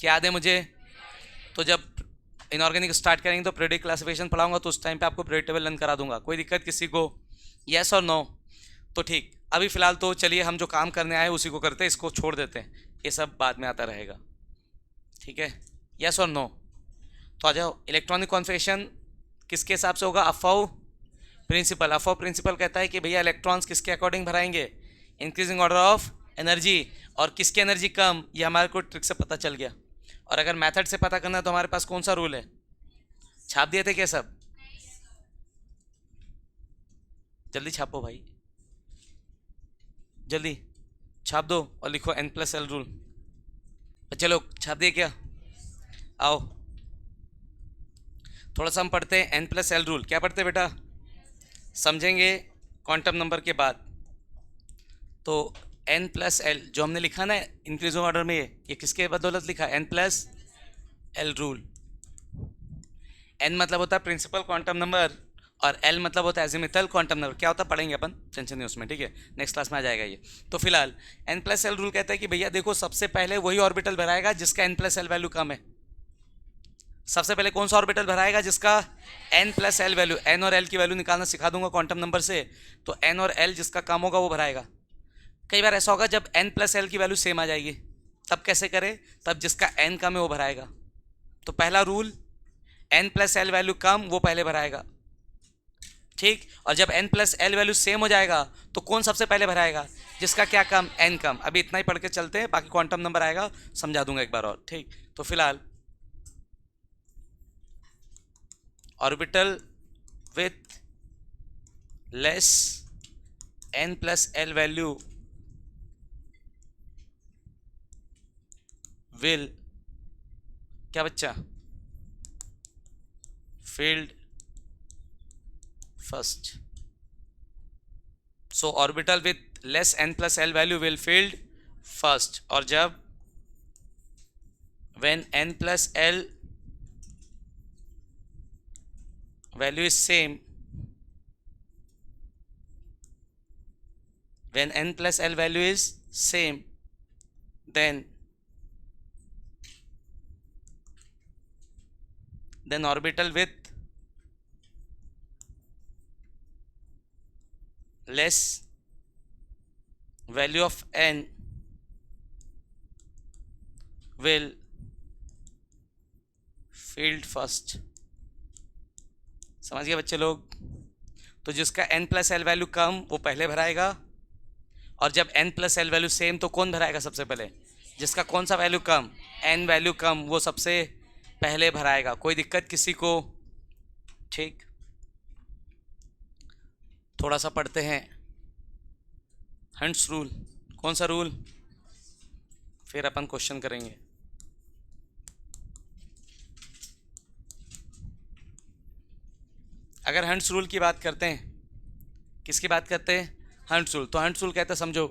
क्या दे मुझे? तो जब इनऑर्गेनिक स्टार्ट करेंगे तो पीरियडिक क्लासिफिकेशन पढ़ाऊंगा, तो उस टाइम पे आपको पीरियड टेबल लर्न करा दूंगा। कोई दिक्कत किसी को? यस और नो? तो ठीक, अभी फिलहाल तो चलिए हम जो काम करने आए उसी को करते हैं, इसको छोड़ देते हैं, ये सब बाद में आता रहेगा, ठीक है। यस और नो? तो आ जाओ। इलेक्ट्रॉनिक कॉन्फिगरेशन किसके हिसाब से होगा? अफाउ प्रिंसिपल। अफाउ प्रिंसिपल कहता है कि भैया इलेक्ट्रॉन्स किसके अकॉर्डिंग भराएंगे? Increasing order of energy. और किसकी एनर्जी कम, ये हमारे को ट्रिक से पता चल गया। और अगर मेथड से पता करना है तो हमारे पास कौन सा रूल है? छाप दिए थे क्या सब? जल्दी छापो भाई, जल्दी छाप दो और लिखो n+l रूल। चलो छाप दिए क्या? आओ थोड़ा सा हम पढ़ते हैं n+l रूल। क्या पढ़ते हैं बेटा? समझेंगे क्वांटम नंबर के बाद। तो n+l जो हमने लिखा ना इंक्रीजिंग ऑर्डर में, ये किसके बदौलत लिखा? n+l rule. n मतलब होता है प्रिंसिपल क्वांटम नंबर और l मतलब होता है एजिमुथल क्वांटम नंबर। क्या होता है पढ़ेंगे अपन, टेंशन नहीं उसमें, ठीक है, नेक्स्ट क्लास में आ जाएगा ये। तो फिलहाल n+l रूल कहता है कि भैया देखो सबसे पहले वही ऑर्बिटल भराएगा जिसका n+l वैल्यू कम है। सबसे पहले कौन सा ऑर्बिटल भराएगा? जिसका n+l वैल्यू, n और l की वैल्यू निकालना सिखा दूंगा क्वांटम नंबर से। तो n और l जिसका कम होगा वो भराएगा। कई बार ऐसा होगा जब n+l की वैल्यू सेम आ जाएगी, तब कैसे करें? तब जिसका n कम है वो भराएगा। तो पहला रूल, n+l वैल्यू कम वो पहले भराएगा, ठीक। और जब n+l वैल्यू सेम हो जाएगा तो कौन सबसे पहले भराएगा? जिसका क्या कम? n कम। अभी इतना ही पढ़ के चलते हैं, बाकी क्वांटम नंबर आएगा समझा दूंगा एक बार और, ठीक। तो फिलहाल orbital with less n+l value will, क्या बच्चा? Field first. So orbital with less n+l value will field first. और जब when n+l value is same, when n+l value is same, then orbital with less value of n will field first. समझ गए बच्चे लोग? तो जिसका n प्लस एल वैल्यू कम वो पहले भराएगा, और जब n plus L value same तो कौन भराएगा सबसे पहले? जिसका कौन सा वैल्यू कम, n वैल्यू कम, वो सबसे पहले भराएगा। कोई दिक्कत किसी को? ठीक, थोड़ा सा पढ़ते हैं हंट्स रूल। कौन सा रूल? फिर अपन क्वेश्चन करेंगे। अगर हंट्स रूल की बात करते हैं, किसकी बात करते हैं? Hunts rule. तो हंट्स रूल कहते हैं, समझो,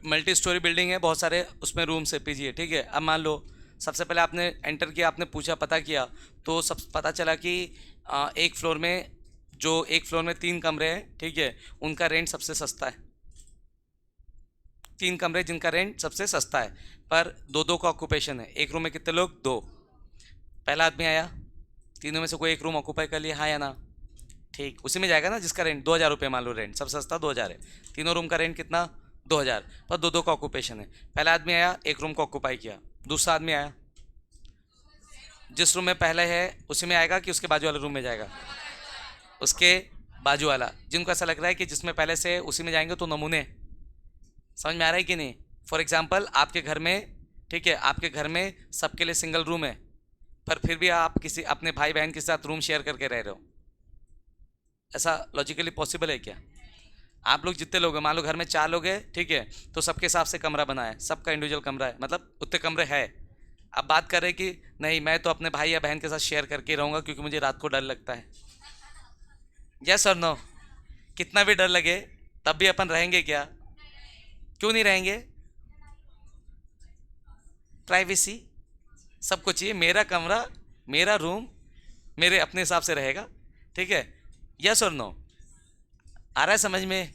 मल्टी स्टोरी बिल्डिंग है, बहुत सारे उसमें रूम्स है, पीजी है, ठीक है। अब मान लो सबसे पहले आपने एंटर किया, आपने पूछा, पता किया, तो सब पता चला कि एक फ्लोर में 3 कमरे हैं, ठीक है, उनका रेंट सबसे सस्ता है। 3 कमरे जिनका रेंट सबसे सस्ता है, पर 2-2 का ऑक्यूपेशन है। एक रूम में कितने लोग? 2। पहला आदमी आया, तीनों में से कोई एक रूम ऑक्यूपाई कर लिया, हाँ या ना? ठीक, उसी में जाएगा ना जिसका रेंट 2000 रुपये, मान लो रेंट सबसे सस्ता 2000 है, तीनों रूम का रेंट कितना? 2000, पर 2-2 का ऑक्यूपेशन है। पहला आदमी आया, एक रूम को ऑक्यूपाई किया। दूसरा आदमी आया, जिस रूम में पहले है उसी में आएगा कि उसके बाजू वाले रूम में जाएगा? उसके बाजू वाला। जिनको ऐसा लग रहा है कि जिसमें पहले से उसी में जाएंगे, तो नमूने समझ में आ रहा है कि नहीं? फॉर एग्जाम्पल, आपके घर में, ठीक है, आपके घर में सबके लिए सिंगल रूम है, पर फिर भी आप किसी अपने भाई बहन के साथ रूम शेयर करके रह रहे हो। ऐसा लॉजिकली पॉसिबल है क्या? आप लोग जितने लोग हैं, मान लो घर में 4 लोग हैं, ठीक है, तो सबके हिसाब से कमरा बना है, सबका इंडिविजुअल कमरा है, मतलब उतने कमरे है। अब बात करें कि नहीं, मैं तो अपने भाई या बहन के साथ शेयर करके रहूँगा क्योंकि मुझे रात को डर लगता है। यस और नो? कितना भी डर लगे तब भी अपन रहेंगे क्या? क्यों नहीं रहेंगे? प्राइवेसी सबको चाहिए, मेरा कमरा, मेरा रूम, मेरे अपने हिसाब से रहेगा, ठीक है। यस और नो? आ रहा है समझ में?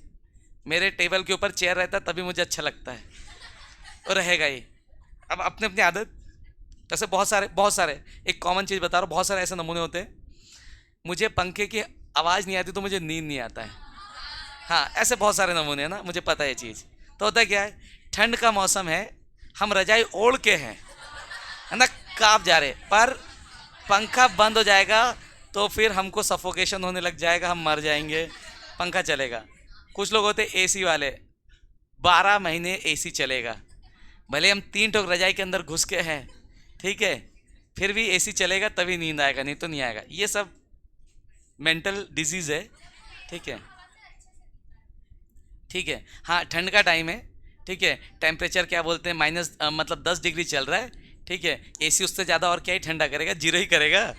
मेरे टेबल के ऊपर चेयर रहता है तभी मुझे अच्छा लगता है, और रहेगा ही। अब अपने अपनी आदत। जैसे बहुत सारे एक कॉमन चीज़ बता रहा हूँ, बहुत सारे ऐसे नमूने होते हैं, मुझे पंखे की आवाज़ नहीं आती तो मुझे नींद नहीं आता है। हाँ, ऐसे बहुत सारे नमूने हैं ना, मुझे पता है ये चीज़। तो होता क्या है, ठंड का मौसम है, हम रजाई ओढ़ के हैं, है ना, काँप जा रहे, पर पंखा बंद हो जाएगा तो फिर हमको सफोकेशन होने लग जाएगा, हम मर जाएंगे, पंखा चलेगा। कुछ लोग होते एसी वाले, 12 महीने एसी चलेगा, भले हम 3 ठोक रजाई के अंदर घुस के हैं, ठीक है, फिर भी एसी चलेगा तभी नींद आएगा, नहीं तो नहीं आएगा। ये सब मेंटल डिजीज है, ठीक है, ठीक है। हाँ, ठंड का टाइम है, ठीक है, टेम्परेचर क्या बोलते हैं, माइनस मतलब 10 डिग्री चल रहा है, ठीक है, एसी उससे ज़्यादा और क्या ही ठंडा करेगा, 0 ही करेगा,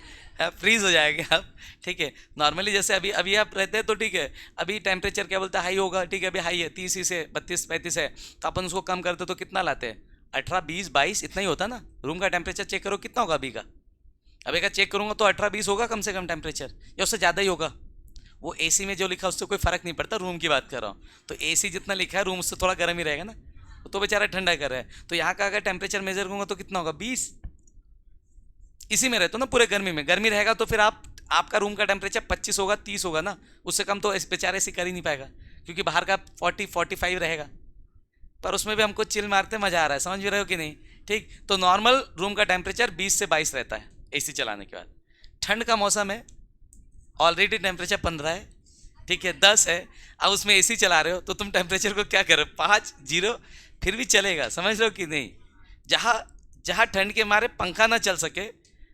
फ्रीज हो जाएंगे आप, ठीक है। नॉर्मली जैसे अभी अभी आप रहते हैं तो ठीक है, अभी टेम्परेचर क्या बोलते हैं, हाई होगा, ठीक है, अभी हाई है 30 ही से 32-35 है, तो अपन उसको कम करते तो कितना लाते हैं, 18-20-22 इतना ही होता ना। रूम का टेम्परेचर चेक करो कितना होगा अभी का, अभी का चेक करूँगा तो 18-20 होगा कम से कम टेम्परेचर, या उससे ज़्यादा ही होगा। वो एसी में जो लिखा है उससे कोई फ़र्क नहीं पड़ता, रूम की बात कर रहा हूँ। तो एसी जितना लिखा है रूम उससे थोड़ा गर्म ही रहेगा ना, तो बेचारा ठंडा कर रहा है। तो यहाँ का अगर टेम्परेचर मेजर करूँगा तो कितना होगा, 20। इसी में रहते हो ना पूरे गर्मी में, गर्मी रहेगा तो फिर आपका रूम का टेम्परेचर 25 होगा, 30 होगा ना, उससे कम तो इस बेचारे से कर ही नहीं पाएगा, क्योंकि बाहर का 40-45 रहेगा, पर उसमें भी हमको चिल मारते मज़ा आ रहा है। समझ भी रहे हो कि नहीं? ठीक, तो नॉर्मल रूम का टेम्परेचर 20 से 22 रहता है एसी चलाने के बाद। ठंड का मौसम है, ऑलरेडी टेम्परेचर 15 है, ठीक है, 10 है, अब उसमें एसी चला रहे हो तो तुम टेम्परेचर को क्या करो, 5-0, फिर भी चलेगा। समझ रहे हो कि नहीं? जहाँ जहाँ ठंड के मारे पंखा ना चल सके,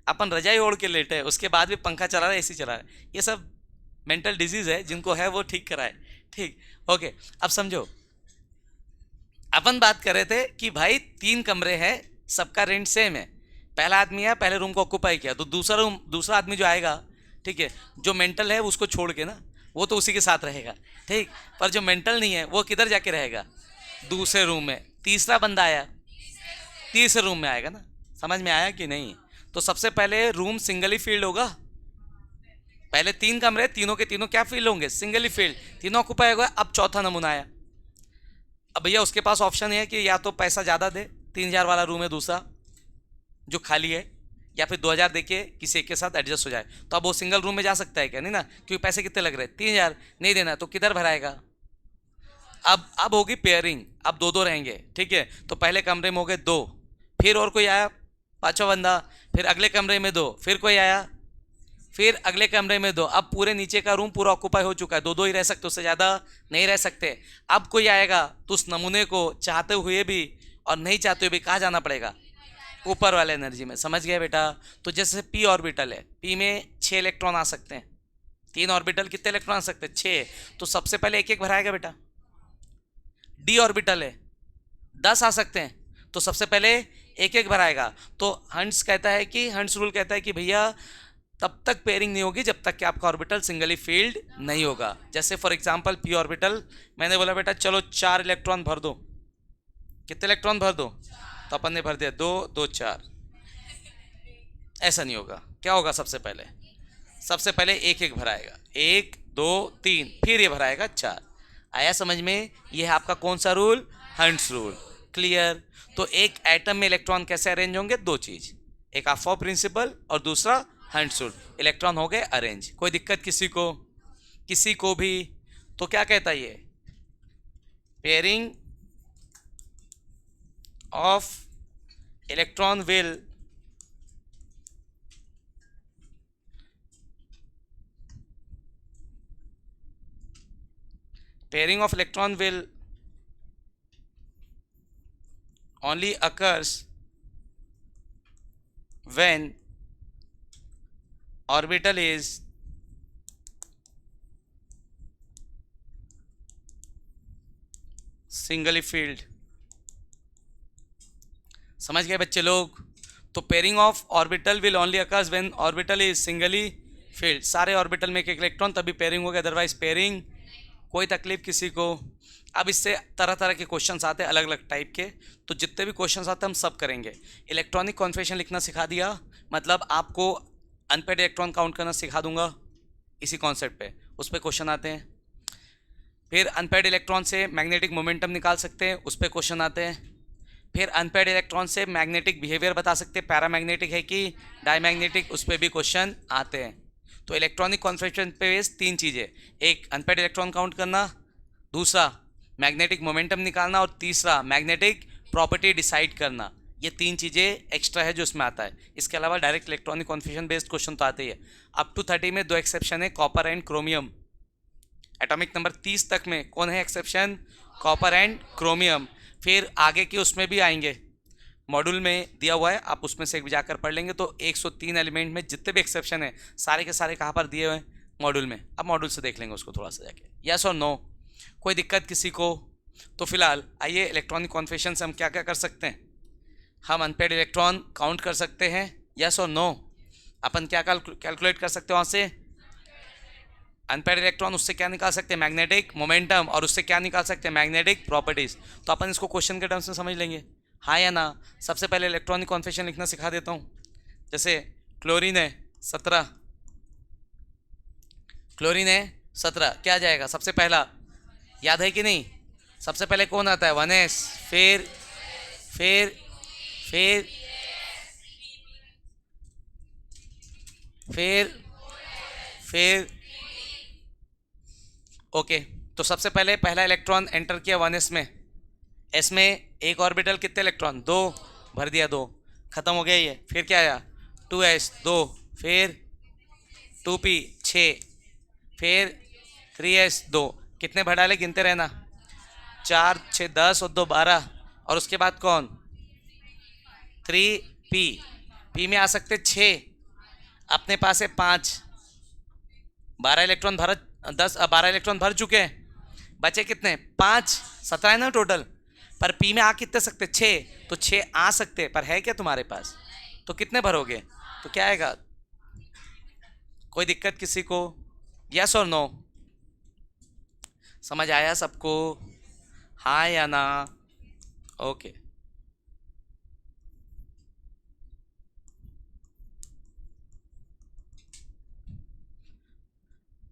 अपन रजाई ओढ़ के लेटे हैं, उसके बाद भी पंखा चला रहा है, एसी चला रहा है, ये सब मेंटल डिजीज़ है, जिनको है वो ठीक कराए। ठीक, ओके। अब समझो, अपन बात कर रहे थे कि भाई 3 कमरे हैं, सबका रेंट सेम है, पहला आदमी है, पहले रूम को ऑक्यूपाई किया, तो दूसरा आदमी जो आएगा, ठीक है, जो मेंटल है उसको छोड़ के ना, वो तो उसी के साथ रहेगा, ठीक, पर जो मेंटल नहीं है वो किधर जाके रहेगा, दूसरे रूम में। तीसरा बंदा आया, तीसरे रूम में आएगा ना। समझ में आया कि नहीं? तो सबसे पहले रूम सिंगल ही फील्ड होगा, पहले 3 कमरे, तीनों के तीनों क्या फील्ड होंगे, सिंगल ही फील्ड, तीनों ऑक्यूपाई होगा। अब चौथा नमूना आया, अब भैया उसके पास ऑप्शन है कि या तो पैसा ज़्यादा दे, 3000 वाला रूम है दूसरा जो खाली है, या फिर 2000 देके किसी एक के साथ एडजस्ट हो जाए, तो अब वो सिंगल रूम में जा सकता है क्या? नहीं ना, क्योंकि पैसे कितने लग रहे हैं, 3000 नहीं देना तो किधर भराएगा? अब होगी पेयरिंग, अब दो दो रहेंगे, ठीक है। तो पहले कमरे में हो गए दो, फिर और कोई आया पांचवा बंदा, फिर अगले कमरे में दो, फिर कोई आया, फिर अगले कमरे में दो। अब पूरे नीचे का रूम पूरा ऑक्यूपाई हो चुका है, दो दो ही रह सकते, उससे ज़्यादा नहीं रह सकते। अब कोई आएगा तो उस नमूने को चाहते हुए भी और नहीं चाहते हुए भी कहाँ जाना पड़ेगा? ऊपर वाले एनर्जी में। समझ गए बेटा? तो जैसे पी ऑर्बिटल है, पी में 6 इलेक्ट्रॉन आ सकते हैं, 3 ऑर्बिटल कितने इलेक्ट्रॉन आ सकते हैं? 6। तो सबसे पहले एक एक भराएगा बेटा। डी ऑर्बिटल है, 10 आ सकते हैं, तो सबसे पहले एक एक भराएगा। तो हंस कहता है कि, हंस रूल कहता है कि भैया तब तक पेयरिंग नहीं होगी जब तक कि आपका ऑर्बिटल सिंगली फील्ड नहीं होगा। जैसे फॉर एग्जांपल पी ऑर्बिटल, मैंने बोला बेटा चलो 4 इलेक्ट्रॉन भर दो, कितने इलेक्ट्रॉन भर दो? तो अपन ने भर दिया 2 2 4। ऐसा नहीं होगा, क्या होगा? सबसे पहले एक एक भराएगा, 1 2 3, फिर ये भराएगा 4। आया समझ में? ये है आपका कौन सा रूल? हंस रूल। क्लियर? तो एक एटम में इलेक्ट्रॉन कैसे अरेंज होंगे? दो चीज, एक आफो प्रिंसिपल और दूसरा हंस रूल। इलेक्ट्रॉन हो गए अरेंज। कोई दिक्कत किसी को? किसी को भी? तो क्या कहता है ये? Pairing of electron will pairing of electron will only occurs when orbital is singly filled। समझ गए बच्चे लोग? तो pairing of orbital will only occurs when orbital is singly field. सारे ऑर्बिटल में एक एक इलेक्ट्रॉन, तभी पेयरिंग होगी, अदरवाइज पेयरिंग। कोई तकलीफ किसी को? अब इससे तरह तरह के क्वेश्चंस आते हैं, अलग अलग टाइप के, तो जितने भी क्वेश्चंस आते हैं हम सब करेंगे। इलेक्ट्रॉनिक कॉन्फिगरेशन लिखना सिखा दिया, मतलब आपको अनपेड इलेक्ट्रॉन काउंट करना सिखा दूंगा इसी कॉन्सेप्ट पे, उस पर क्वेश्चन आते हैं। फिर अनपेड इलेक्ट्रॉन से मैग्नेटिक मोमेंटम निकाल सकते हैं, उस पर क्वेश्चन आते हैं। फिर अनपेड इलेक्ट्रॉन से मैग्नेटिक बिहेवियर बता सकते हैं, पैरामैग्नेटिक है कि डायमैग्नेटिक, उस पर भी क्वेश्चन आते हैं। तो इलेक्ट्रॉनिक कॉन्फिगरेशन पे बेस 3 चीज़ें, एक अनपेड इलेक्ट्रॉन काउंट करना, दूसरा मैग्नेटिक मोमेंटम निकालना, और तीसरा मैग्नेटिक प्रॉपर्टी डिसाइड करना। ये 3 चीज़ें एक्स्ट्रा है जो इसमें आता है। इसके अलावा direct electronic configuration based question तो आते ही है। अप टू 30 में 2 एक्सेप्शन है, copper and chromium. Atomic number 30 तक में कौन है एक्सेप्शन? Copper and chromium. फिर आगे के उसमें भी आएंगे, मॉड्यूल में दिया हुआ है, आप उसमें से एक भी जाकर पढ़ लेंगे। तो 103 एलिमेंट में जितने भी एक्सेप्शन है सारे के सारे कहाँ पर दिए हुए हैं? मॉड्यूल में। अब मॉड्यूल से देख लेंगे उसको थोड़ा सा जाके। यस और नो? कोई दिक्कत किसी को? तो फिलहाल आइए, इलेक्ट्रॉनिक कॉन्फिगरेशन से हम क्या क्या कर सकते हैं? हम अनपेड इलेक्ट्रॉन काउंट कर सकते हैं, यस और नो? अपन क्या कैलकुलेट कर सकते हैं वहाँ से? अनपेड इलेक्ट्रॉन, उससे क्या निकाल सकते हैं? मैग्नेटिक मोमेंटम, और उससे क्या निकाल सकते हैं? Magnetic properties. तो अपन इसको क्वेश्चन के टर्म्स में समझ लेंगे, हाँ या ना। सबसे पहले इलेक्ट्रॉनिक कॉन्फिगरेशन लिखना सिखा देता हूँ। जैसे क्लोरीन है 17, क्लोरीन है 17, क्या आ जाएगा? सबसे पहला, याद है कि नहीं? सबसे पहले कौन आता है? 1s, फिर फिर फिर फिर फिर ओके। तो सबसे पहले पहला इलेक्ट्रॉन एंटर किया 1s में, एस में एक ऑर्बिटल, कितने इलेक्ट्रॉन? 2, भर दिया 2, खत्म हो गया ये। फिर क्या आया? 2s 2, फिर 2p 6, फिर 3s 2, कितने भर डाले? गिनते रहना, 4 6 10 और 2 12, और उसके बाद कौन? 3p, p में आ सकते 6, अपने पास है 5, 12 इलेक्ट्रॉन भर, 12 इलेक्ट्रॉन भर चुके हैं, बचे कितने? 5, 17 है ना टोटल। पर पी में आ कितने सकते? 6, तो 6 आ सकते, पर है क्या तुम्हारे पास? तो कितने भरोगे? तो क्या आएगा? कोई दिक्कत किसी को? यस और नो? समझ आया सबको? हाँ या ना? ओके।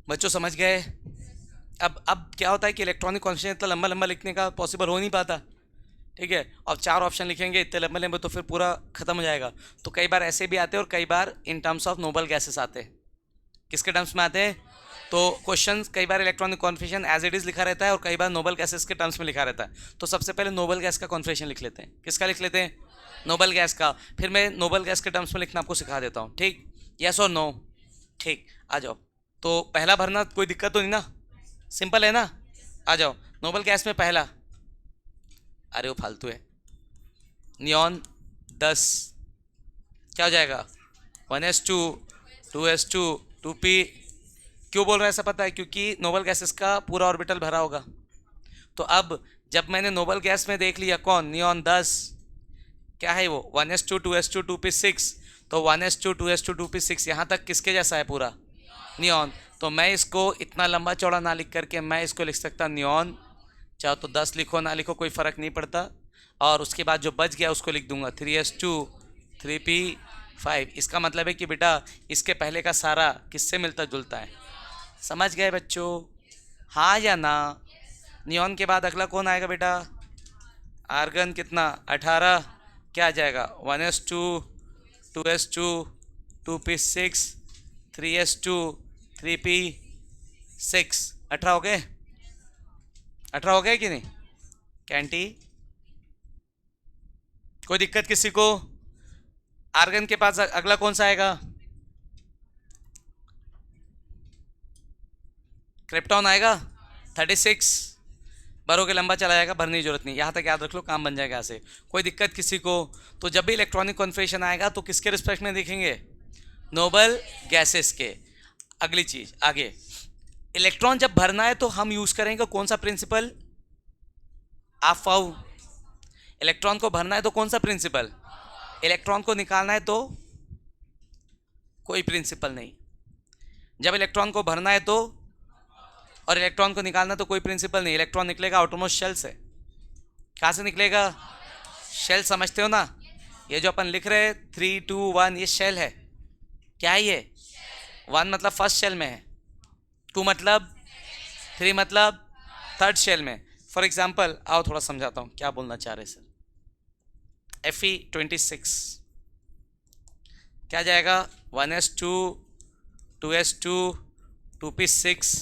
बच्चों समझ गए? अब क्या होता है कि इलेक्ट्रॉनिक कॉन्फिगरेशन इतना लंबा लंबा लिखने का पॉसिबल हो नहीं पाता, ठीक है, और 4 ऑप्शन लिखेंगे इतने लंबे लंबे तो फिर पूरा खत्म हो जाएगा। तो कई बार ऐसे भी आते हैं और कई बार in terms of noble gases आते हैं। किसके टर्म्स में आते हैं? तो क्वेश्चन कई बार electronic configuration as it is लिखा रहता है और कई बार नोबल गैसेस के टर्म्स में लिखा रहता है। तो सबसे पहले नोबल गैस का कॉन्फिगरेशन लिख लेते हैं। किसका लिख लेते हैं? नोबल गैस का। फिर मैं नोबल गैस के टर्म्स में लिखना आपको सिखा देता हूँ, ठीक? यस और नो? ठीक, आ जाओ। तो पहला भरना कोई दिक्कत तो नहीं ना? सिंपल है ना? आ जाओ। नोबल गैस में पहला, अरे वो फालतू है, नियॉन 10, क्या हो जाएगा? 1s2 2s2 2p। क्यों बोल रहा है ऐसा पता है? क्योंकि नोबल गैसेस का पूरा ऑर्बिटल भरा होगा। तो अब जब मैंने नोबल गैस में देख लिया कौन, नियॉन 10, क्या है वो? 1s2 2s2 2p6। तो 1s2 2s2 2p6 यहाँ तक किसके जैसा है? पूरा नियॉन। तो मैं इसको इतना लंबा चौड़ा ना लिख करके मैं इसको लिख सकता नियॉन, चाहो तो 10 लिखो ना लिखो कोई फ़र्क नहीं पड़ता। और उसके बाद जो बच गया उसको लिख दूंगा 3s2 3p5। इसका मतलब है कि बेटा इसके पहले का सारा किससे मिलता जुलता है? समझ गए बच्चों? हाँ या ना? नियॉन के बाद अगला कौन आएगा बेटा? आर्गन कितना? 18। क्या आ जाएगा? 1s2 2s2 2p6 3s2 3p6। 18 हो गए? 18 हो गए कि नहीं? कैंटी कोई दिक्कत किसी को? आर्गन के पास अगला कौन सा आएगा? क्रिप्टॉन आएगा 36। भरोगे लंबा चला जाएगा, भरने की जरूरत नहीं, यहाँ तक याद रख लो, काम बन जाएगा ऐसे। कोई दिक्कत किसी को? तो जब भी इलेक्ट्रॉनिक कॉन्फिगरेशन आएगा तो किसके रिस्पेक्ट में देखेंगे? नोबल गैसेस के। अगली चीज आगे, इलेक्ट्रॉन जब भरना है तो हम यूज करेंगे कौन सा प्रिंसिपल? आफाउ। इलेक्ट्रॉन को भरना है तो कौन सा प्रिंसिपल? इलेक्ट्रॉन को निकालना है तो कोई प्रिंसिपल नहीं। जब इलेक्ट्रॉन को भरना है तो, और इलेक्ट्रॉन को निकालना तो कोई प्रिंसिपल नहीं। इलेक्ट्रॉन निकलेगा आउटरमोस्ट शेल से। कहाँ से निकलेगा? शेल, समझते हो ना? ये जो अपन लिख रहे हैं 3 2 1, ये शेल है। क्या है ये? 1 मतलब फर्स्ट शेल में है, 2 मतलब, 3 मतलब थर्ड शेल में। फॉर एग्जाम्पल आओ थोड़ा समझाता हूँ क्या बोलना चाह रहे सर। Fe26 क्या जाएगा? 1s2 2s2 2p6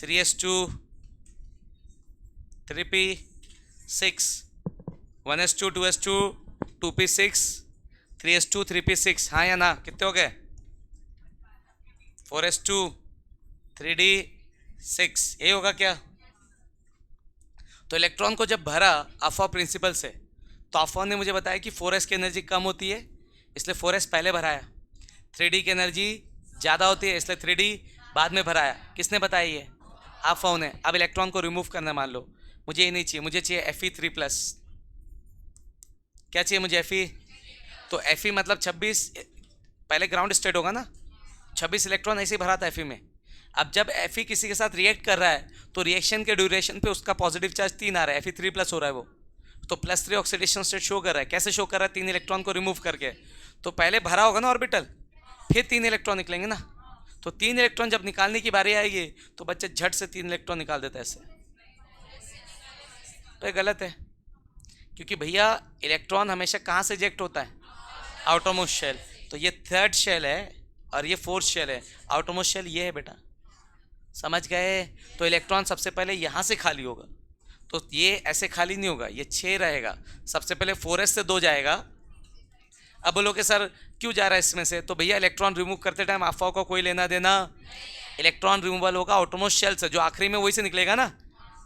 3s2 3p6 1s2 2s2 2p6 3s2 3p6। हाँ या ना? कितने हो गए? 4s2 3d6। यही होगा क्या? तो इलेक्ट्रॉन को जब भरा अफवा प्रिंसिपल से, तो अफवा ने मुझे बताया कि 4s की एनर्जी कम होती है इसलिए 4s पहले भराया, 3d की एनर्जी ज़्यादा होती है इसलिए 3d बाद में भराया। किसने बताया ये? अफवा ने। अब इलेक्ट्रॉन को रिमूव करना, मान लो मुझे ये नहीं चाहिए, मुझे चाहिए Fe3+। क्या चाहिए मुझे? Fe। तो Fe मतलब 26, पहले ग्राउंड स्टेट होगा ना, 26 इलेक्ट्रॉन ऐसे ही भरा था Fe में। अब जब Fe किसी के साथ रिएक्ट कर रहा है तो रिएक्शन के ड्यूरेशन पे उसका पॉजिटिव चार्ज 3 आ रहा है, Fe3+ हो रहा है वो, तो +3 ऑक्सीडेशन स्टेट शो कर रहा है। कैसे शो कर रहा है? 3 इलेक्ट्रॉन को रिमूव करके। तो पहले भरा होगा ना ऑर्बिटल, फिर 3 इलेक्ट्रॉन निकलेंगे ना। तो 3 इलेक्ट्रॉन जब निकालने की बारी आएगी तो बच्चे झट से 3 इलेक्ट्रॉन निकाल देता है ऐसे। तो ये गलत है, क्योंकि भैया इलेक्ट्रॉन हमेशा कहाँ से इजेक्ट होता है? Outermost shell. तो ये थर्ड शेल है और ये फोर्थ शेल है। आउटरमोस्ट शेल ये है बेटा, समझ गए? तो इलेक्ट्रॉन सबसे पहले यहाँ से खाली होगा, तो ये ऐसे खाली नहीं होगा, ये 6 रहेगा। सबसे पहले 4s से 2 जाएगा। अब बोलोगे सर क्यों जा रहा है इसमें से? तो भैया इलेक्ट्रॉन रिमूव करते टाइम अफवाह का कोई लेना देना। इलेक्ट्रॉन रिमूवल होगा आउटरमोस्ट शेल से, जो आखिरी में वही से निकलेगा ना,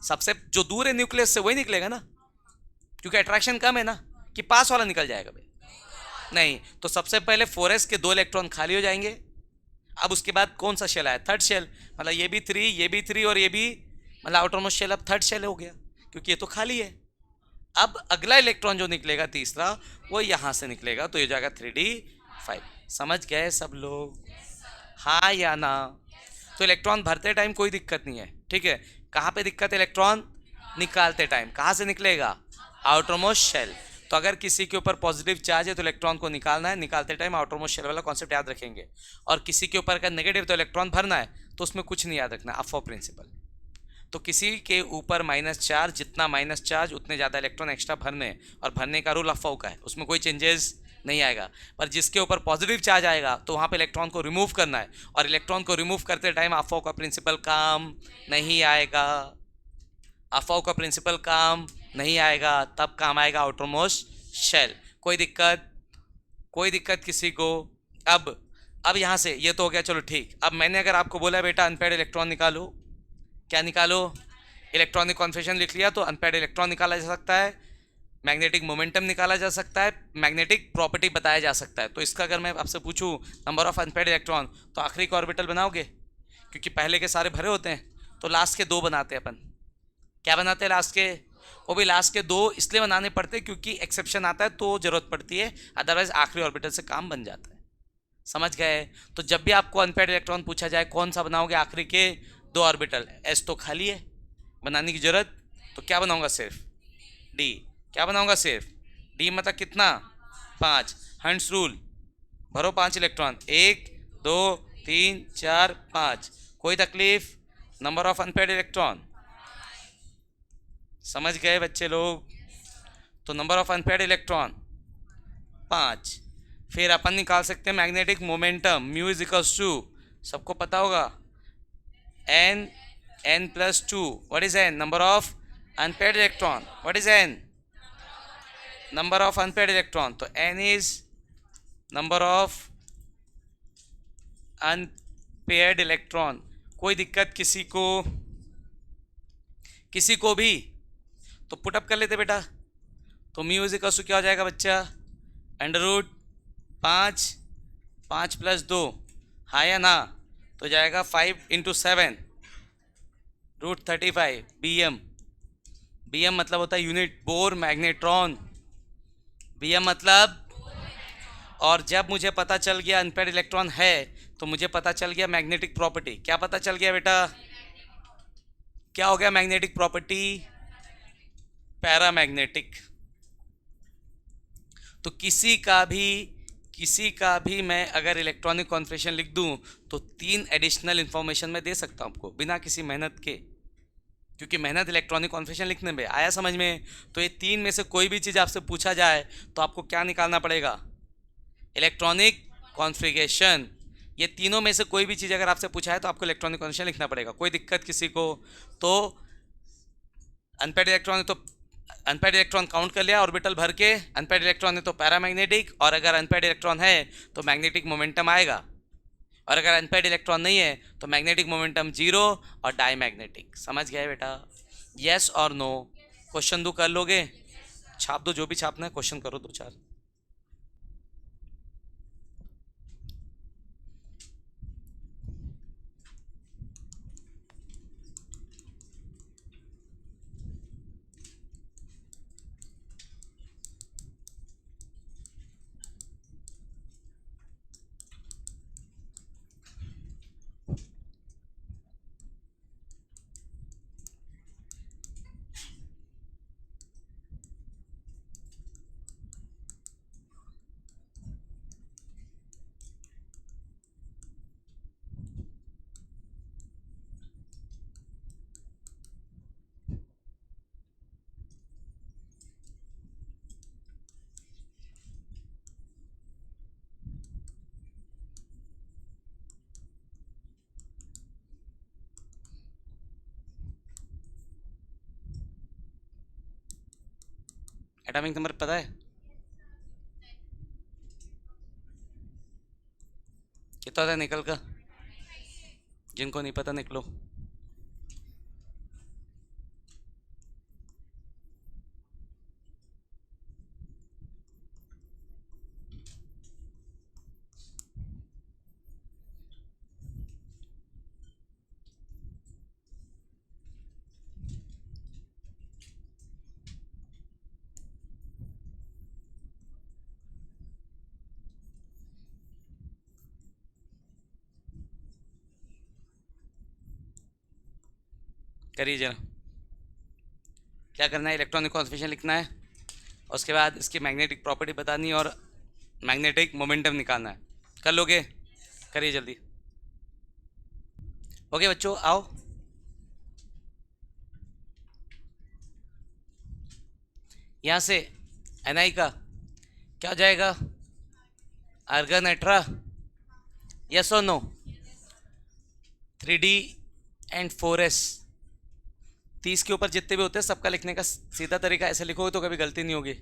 सबसे जो दूर है न्यूक्लियस से वही निकलेगा ना, क्योंकि अट्रैक्शन कम है ना, कि पास वाला निकल जाएगा भाई? नहीं। तो सबसे पहले 4s के 2 इलेक्ट्रॉन खाली हो जाएंगे। अब उसके बाद कौन सा शेल आया? Third shell. मतलब ये भी 3, ये भी 3 और ये भी, मतलब आउटरमोस्ट शेल अब थर्ड शेल हो गया, क्योंकि ये तो खाली है। अब अगला इलेक्ट्रॉन जो निकलेगा तीसरा, वो यहाँ से निकलेगा, तो ये जाएगा 3d5। समझ गए सब लोग? हाँ या ना? तो इलेक्ट्रॉन भरते टाइम कोई दिक्कत नहीं है, ठीक है। कहाँ पे दिक्कत है? इलेक्ट्रॉन निकालते टाइम। कहाँ से निकलेगा? Outermost shell. तो अगर किसी के ऊपर पॉजिटिव चार्ज है तो इलेक्ट्रॉन को निकालना है, निकालते टाइम आउटरमोस्ट शेल वाला कॉन्सेप्ट याद रखेंगे। और किसी के ऊपर अगर नेगेटिव तो इलेक्ट्रॉन भरना है, तो उसमें कुछ नहीं याद रखना, अफवा प्रिंसिपल। तो किसी के ऊपर माइनस चार्ज, जितना माइनस चार्ज उतने ज़्यादा इलेक्ट्रॉन एक्स्ट्रा भरने, और भरने का रूल अफवाह का है, उसमें कोई चेंजेस नहीं आएगा। पर जिसके ऊपर पॉजिटिव चार्ज आएगा तो वहाँ पे इलेक्ट्रॉन को रिमूव करना है, और इलेक्ट्रॉन को रिमूव करते टाइम अफवाह का प्रिंसिपल काम नहीं आएगा। अफवाह का प्रिंसिपल काम नहीं आएगा, तब काम आएगा आउटरमोस्ट शेल। कोई दिक्कत? कोई दिक्कत किसी को? अब यहाँ से ये तो हो गया, चलो ठीक। अब मैंने अगर आपको बोला बेटा अनपेयर्ड इलेक्ट्रॉन निकालो, क्या निकालो? इलेक्ट्रॉनिक कॉन्फिगरेशन लिख लिया तो अनपेयर्ड इलेक्ट्रॉन निकाला जा सकता है, मैग्नेटिक मोमेंटम निकाला जा सकता है, मैग्नेटिक प्रॉपर्टी बताया जा सकता है। तो इसका अगर मैं आपसे पूछूं नंबर ऑफ अनपेयर्ड इलेक्ट्रॉन, तो आखिरी का ऑर्बिटल बनाओगे? क्योंकि पहले के सारे भरे होते हैं, तो लास्ट के 2 बनाते हैं अपन। क्या बनाते हैं लास्ट के? वो भी लास्ट के 2 इसलिए बनाने पड़ते हैं क्योंकि एक्सेप्शन आता है तो जरूरत पड़ती है, अदरवाइज आखिरी ऑर्बिटल से काम बन जाता है। समझ गए? तो जब भी आपको अनपेयर्ड इलेक्ट्रॉन पूछा जाए कौन सा बनाओगे आखिरी के 2 ऑर्बिटल, एस तो खाली है, बनाने की जरूरत, तो क्या बनाऊंगा? सिर्फ डी। क्या बनाऊंगा? सिर्फ डी। मतलब कितना? 5। हंट्स रूल, भरो 5 इलेक्ट्रॉन, 1 2 3 4 5। कोई तकलीफ? नंबर ऑफ अनपेयर्ड इलेक्ट्रॉन समझ गए बच्चे लोग? तो नंबर ऑफ अनपेयर्ड इलेक्ट्रॉन 5। फिर अपन निकाल सकते हैं magnetic momentum, mu is equals to, सबको पता होगा, n+2। What is n? Number of unpaired electron. What is n? Number of unpaired electron. तो n is number of unpaired electron. कोई दिक्कत किसी को? किसी को भी? तो पुटअप कर लेते बेटा। तो म्यू इज इक्वल्स टू क्या हो जाएगा बच्चा? √5, 5 + 2, हाँ या ना? तो जाएगा 5 × 7 √35 BM। BM मतलब होता है यूनिट बोर मैग्नेट्रॉन। BM मतलब, और जब मुझे पता चल गया अनपेयर्ड इलेक्ट्रॉन है तो मुझे पता चल गया मैग्नेटिक प्रॉपर्टी। क्या पता चल गया बेटा? क्या हो गया मैग्नेटिक प्रॉपर्टी? पैरामैग्नेटिक। तो किसी का भी मैं अगर इलेक्ट्रॉनिक कॉन्फिगरेशन लिख दूं तो 3 एडिशनल इंफॉर्मेशन मैं दे सकता हूं आपको बिना किसी मेहनत के, क्योंकि मेहनत इलेक्ट्रॉनिक कॉन्फिगरेशन लिखने में। आया समझ में? तो ये 3 में से कोई भी चीज़ आपसे पूछा जाए तो आपको क्या निकालना पड़ेगा? Electronic configuration. ये तीनों में से कोई भी चीज़ अगर आपसे पूछा है तो आपको इलेक्ट्रॉनिक कॉन्फिगरेशन लिखना पड़ेगा। कोई दिक्कत किसी को? तो अनपेयर्ड इलेक्ट्रॉन है तो अनपेयर्ड इलेक्ट्रॉन काउंट कर लिया ऑर्बिटल भर के, अनपेयर्ड इलेक्ट्रॉन है तो पैरामैग्नेटिक, और अगर अनपेयर्ड इलेक्ट्रॉन है तो मैग्नेटिक मोमेंटम आएगा, और अगर अनपेयर्ड इलेक्ट्रॉन नहीं है तो मैग्नेटिक मोमेंटम 0 और डायमैग्नेटिक। समझ गए बेटा? यस और नो? क्वेश्चन दो कर लोगे? छाप दो, जो भी छापना है क्वेश्चन करो 2-4। एटॉमिक नंबर पता है कितना था निकल का? जिनको नहीं पता निकलो। करिए जरा। क्या करना है? इलेक्ट्रॉनिक कॉन्फिगरेशन लिखना है, उसके बाद इसकी मैग्नेटिक प्रॉपर्टी बतानी है और मैग्नेटिक मोमेंटम निकालना है। कर लोगे? करिए जल्दी। ओके बच्चों आओ। यहाँ से Ni का क्या हो जाएगा, आर्गन एट्रा, यस और नो। 3D एंड 4s, 30 के ऊपर जितने भी होते हैं सबका लिखने का सीधा तरीका ऐसे लिखोगे तो कभी गलती नहीं होगी।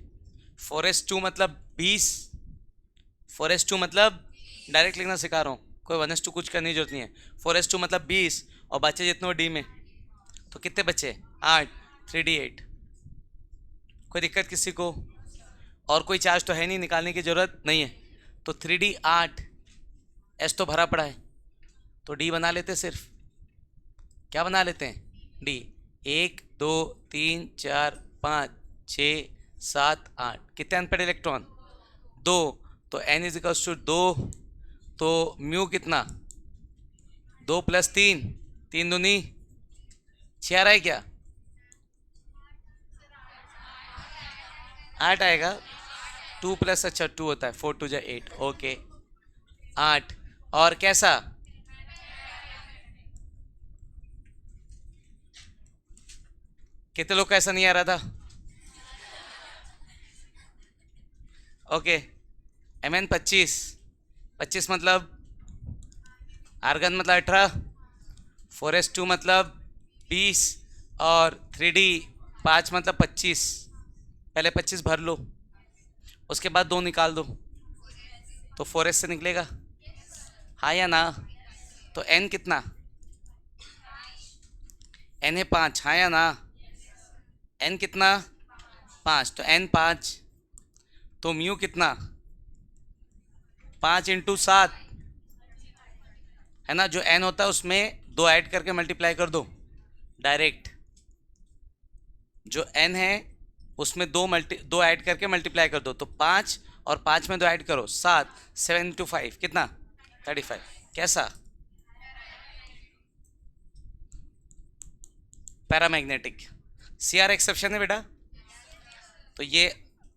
4s2 मतलब 20, 4s2 मतलब डायरेक्ट लिखना सिखा रहा हूँ, कोई 1s2 कुछ करने की जरूरत नहीं है। 4s2 मतलब 20 और बच्चे जितने हो डी में, तो कितने बच्चे, 8, 3D 8। कोई दिक्कत किसी को? और कोई चार्ज तो है नहीं, निकालने की ज़रूरत नहीं है। तो 3D 8, एस तो भरा पड़ा है, तो डी बना लेते सिर्फ। क्या बना लेते हैं, डी। 1 2 3 4 5 6 7 8, कितने अनपेड इलेक्ट्रॉन, 2। तो n इज इक्वल्स टू 2, तो म्यू कितना, 2 + 3, 3 दूनी 6 आ रहा है क्या, 8 आएगा। 2 + अच्छा 2 होता है, 4 2 जा 8, ओके 8। और कैसा, कितने लोग का ऐसा नहीं आ रहा था, ओके। Mn 25, 25 मतलब आर्गन मतलब 18, 4s2 मतलब 20 और 3D 5 मतलब 25। पहले 25 भर लो, उसके बाद 2 निकाल दो, तो 4s से निकलेगा, हाँ या ना। तो n कितना, n है 5, हाँ या ना। n कितना, 5, तो n 5, तो म्यू कितना, 5 × 7 है ना। जो n होता है उसमें 2 ऐड करके मल्टीप्लाई कर दो डायरेक्ट, जो n है उसमें 2 ऐड करके मल्टीप्लाई कर दो, तो 5 और 5 में 2 ऐड करो 7, 7 × 5 कितना, 35। कैसा, पैरामैग्नेटिक। CR एक्सेप्शन है बेटा। तो ये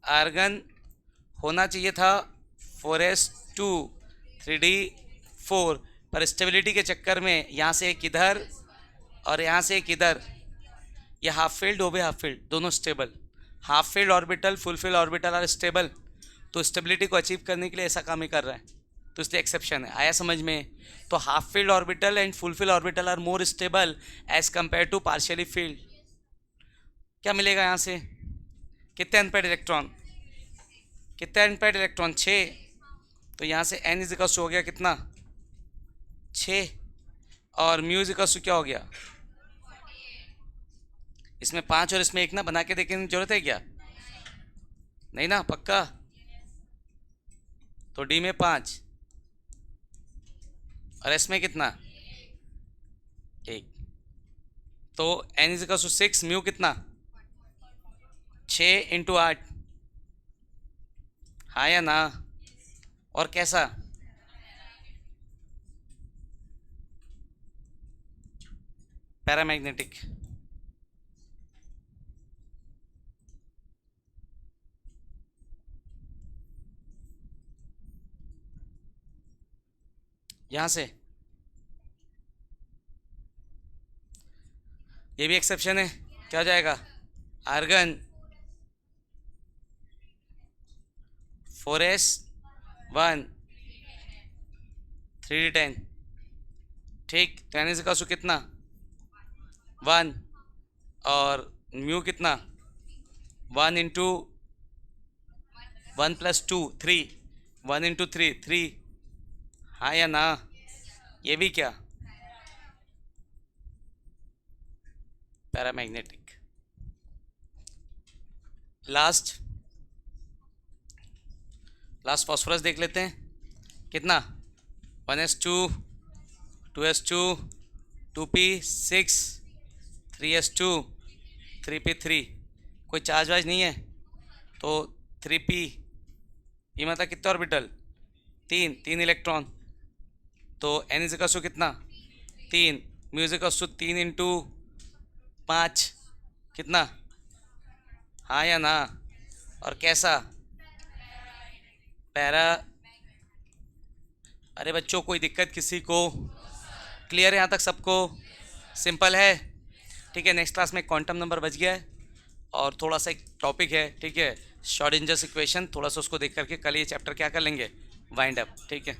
आर्गन होना चाहिए था 4s2 3D 4, पर स्टेबिलिटी के चक्कर में यहाँ से एक इधर और यहाँ से एक इधर, ये हाफ फील्ड हो गए, हाफ फील्ड दोनों stable. Half filled orbital full filled orbital are stable, तो स्टेबिलिटी को अचीव करने के लिए ऐसा काम ही कर रहा है, तो इसलिए एक्सेप्शन है। आया समझ में? तो half filled orbital and full filled orbital are more stable as compare to partially filled. क्या मिलेगा यहाँ से, कितने अनपेड इलेक्ट्रॉन, कितने अनपेड इलेक्ट्रॉन, 6। तो यहाँ से n इजिकल्स हो गया कितना, 6, और म्यू इजिकल्स क्या हो गया, इसमें 5 और इसमें 1 ना, बना के देखने की जरूरत है क्या, नहीं ना, पक्का। तो डी में 5 और इसमें कितना, 1, तो n इजिकल्स 6, म्यू कितना, 6 × 8, हाँ या ना। और कैसा, पैरामैग्नेटिक। यहां से ये भी एक्सेप्शन है, क्या हो जाएगा, आर्गन 4s1 3D 10, ठीक। तो यानी का सु कितना, 1, और म्यू कितना, 1 × 1 + 2 3, 1 × 3 3, हाँ या ना। ये भी क्या, पैरामैग्नेटिक। लास्ट फॉस्फोरस देख लेते हैं, कितना, 1s2 2s2 2p6 3s2 3p3, कोई चार्ज वार्ज नहीं है, तो 3p, ये मतलब कितने ऑर्बिटल, 3 इलेक्ट्रॉन, तो n इजिकल्स कितना, 3, म्यू इजिकल्स 3 × 5 कितना, हाँ या ना। और कैसा, पैरा। अरे बच्चों कोई दिक्कत किसी को, क्लियर है यहाँ तक सबको, सिंपल है, ठीक है। नेक्स्ट क्लास में क्वांटम नंबर बच गया है और थोड़ा सा एक टॉपिक है, ठीक है, श्रोडिंजर्स इक्वेशन, थोड़ा सा उसको देख करके कल ये चैप्टर क्या कर लेंगे, वाइंड अप, ठीक है।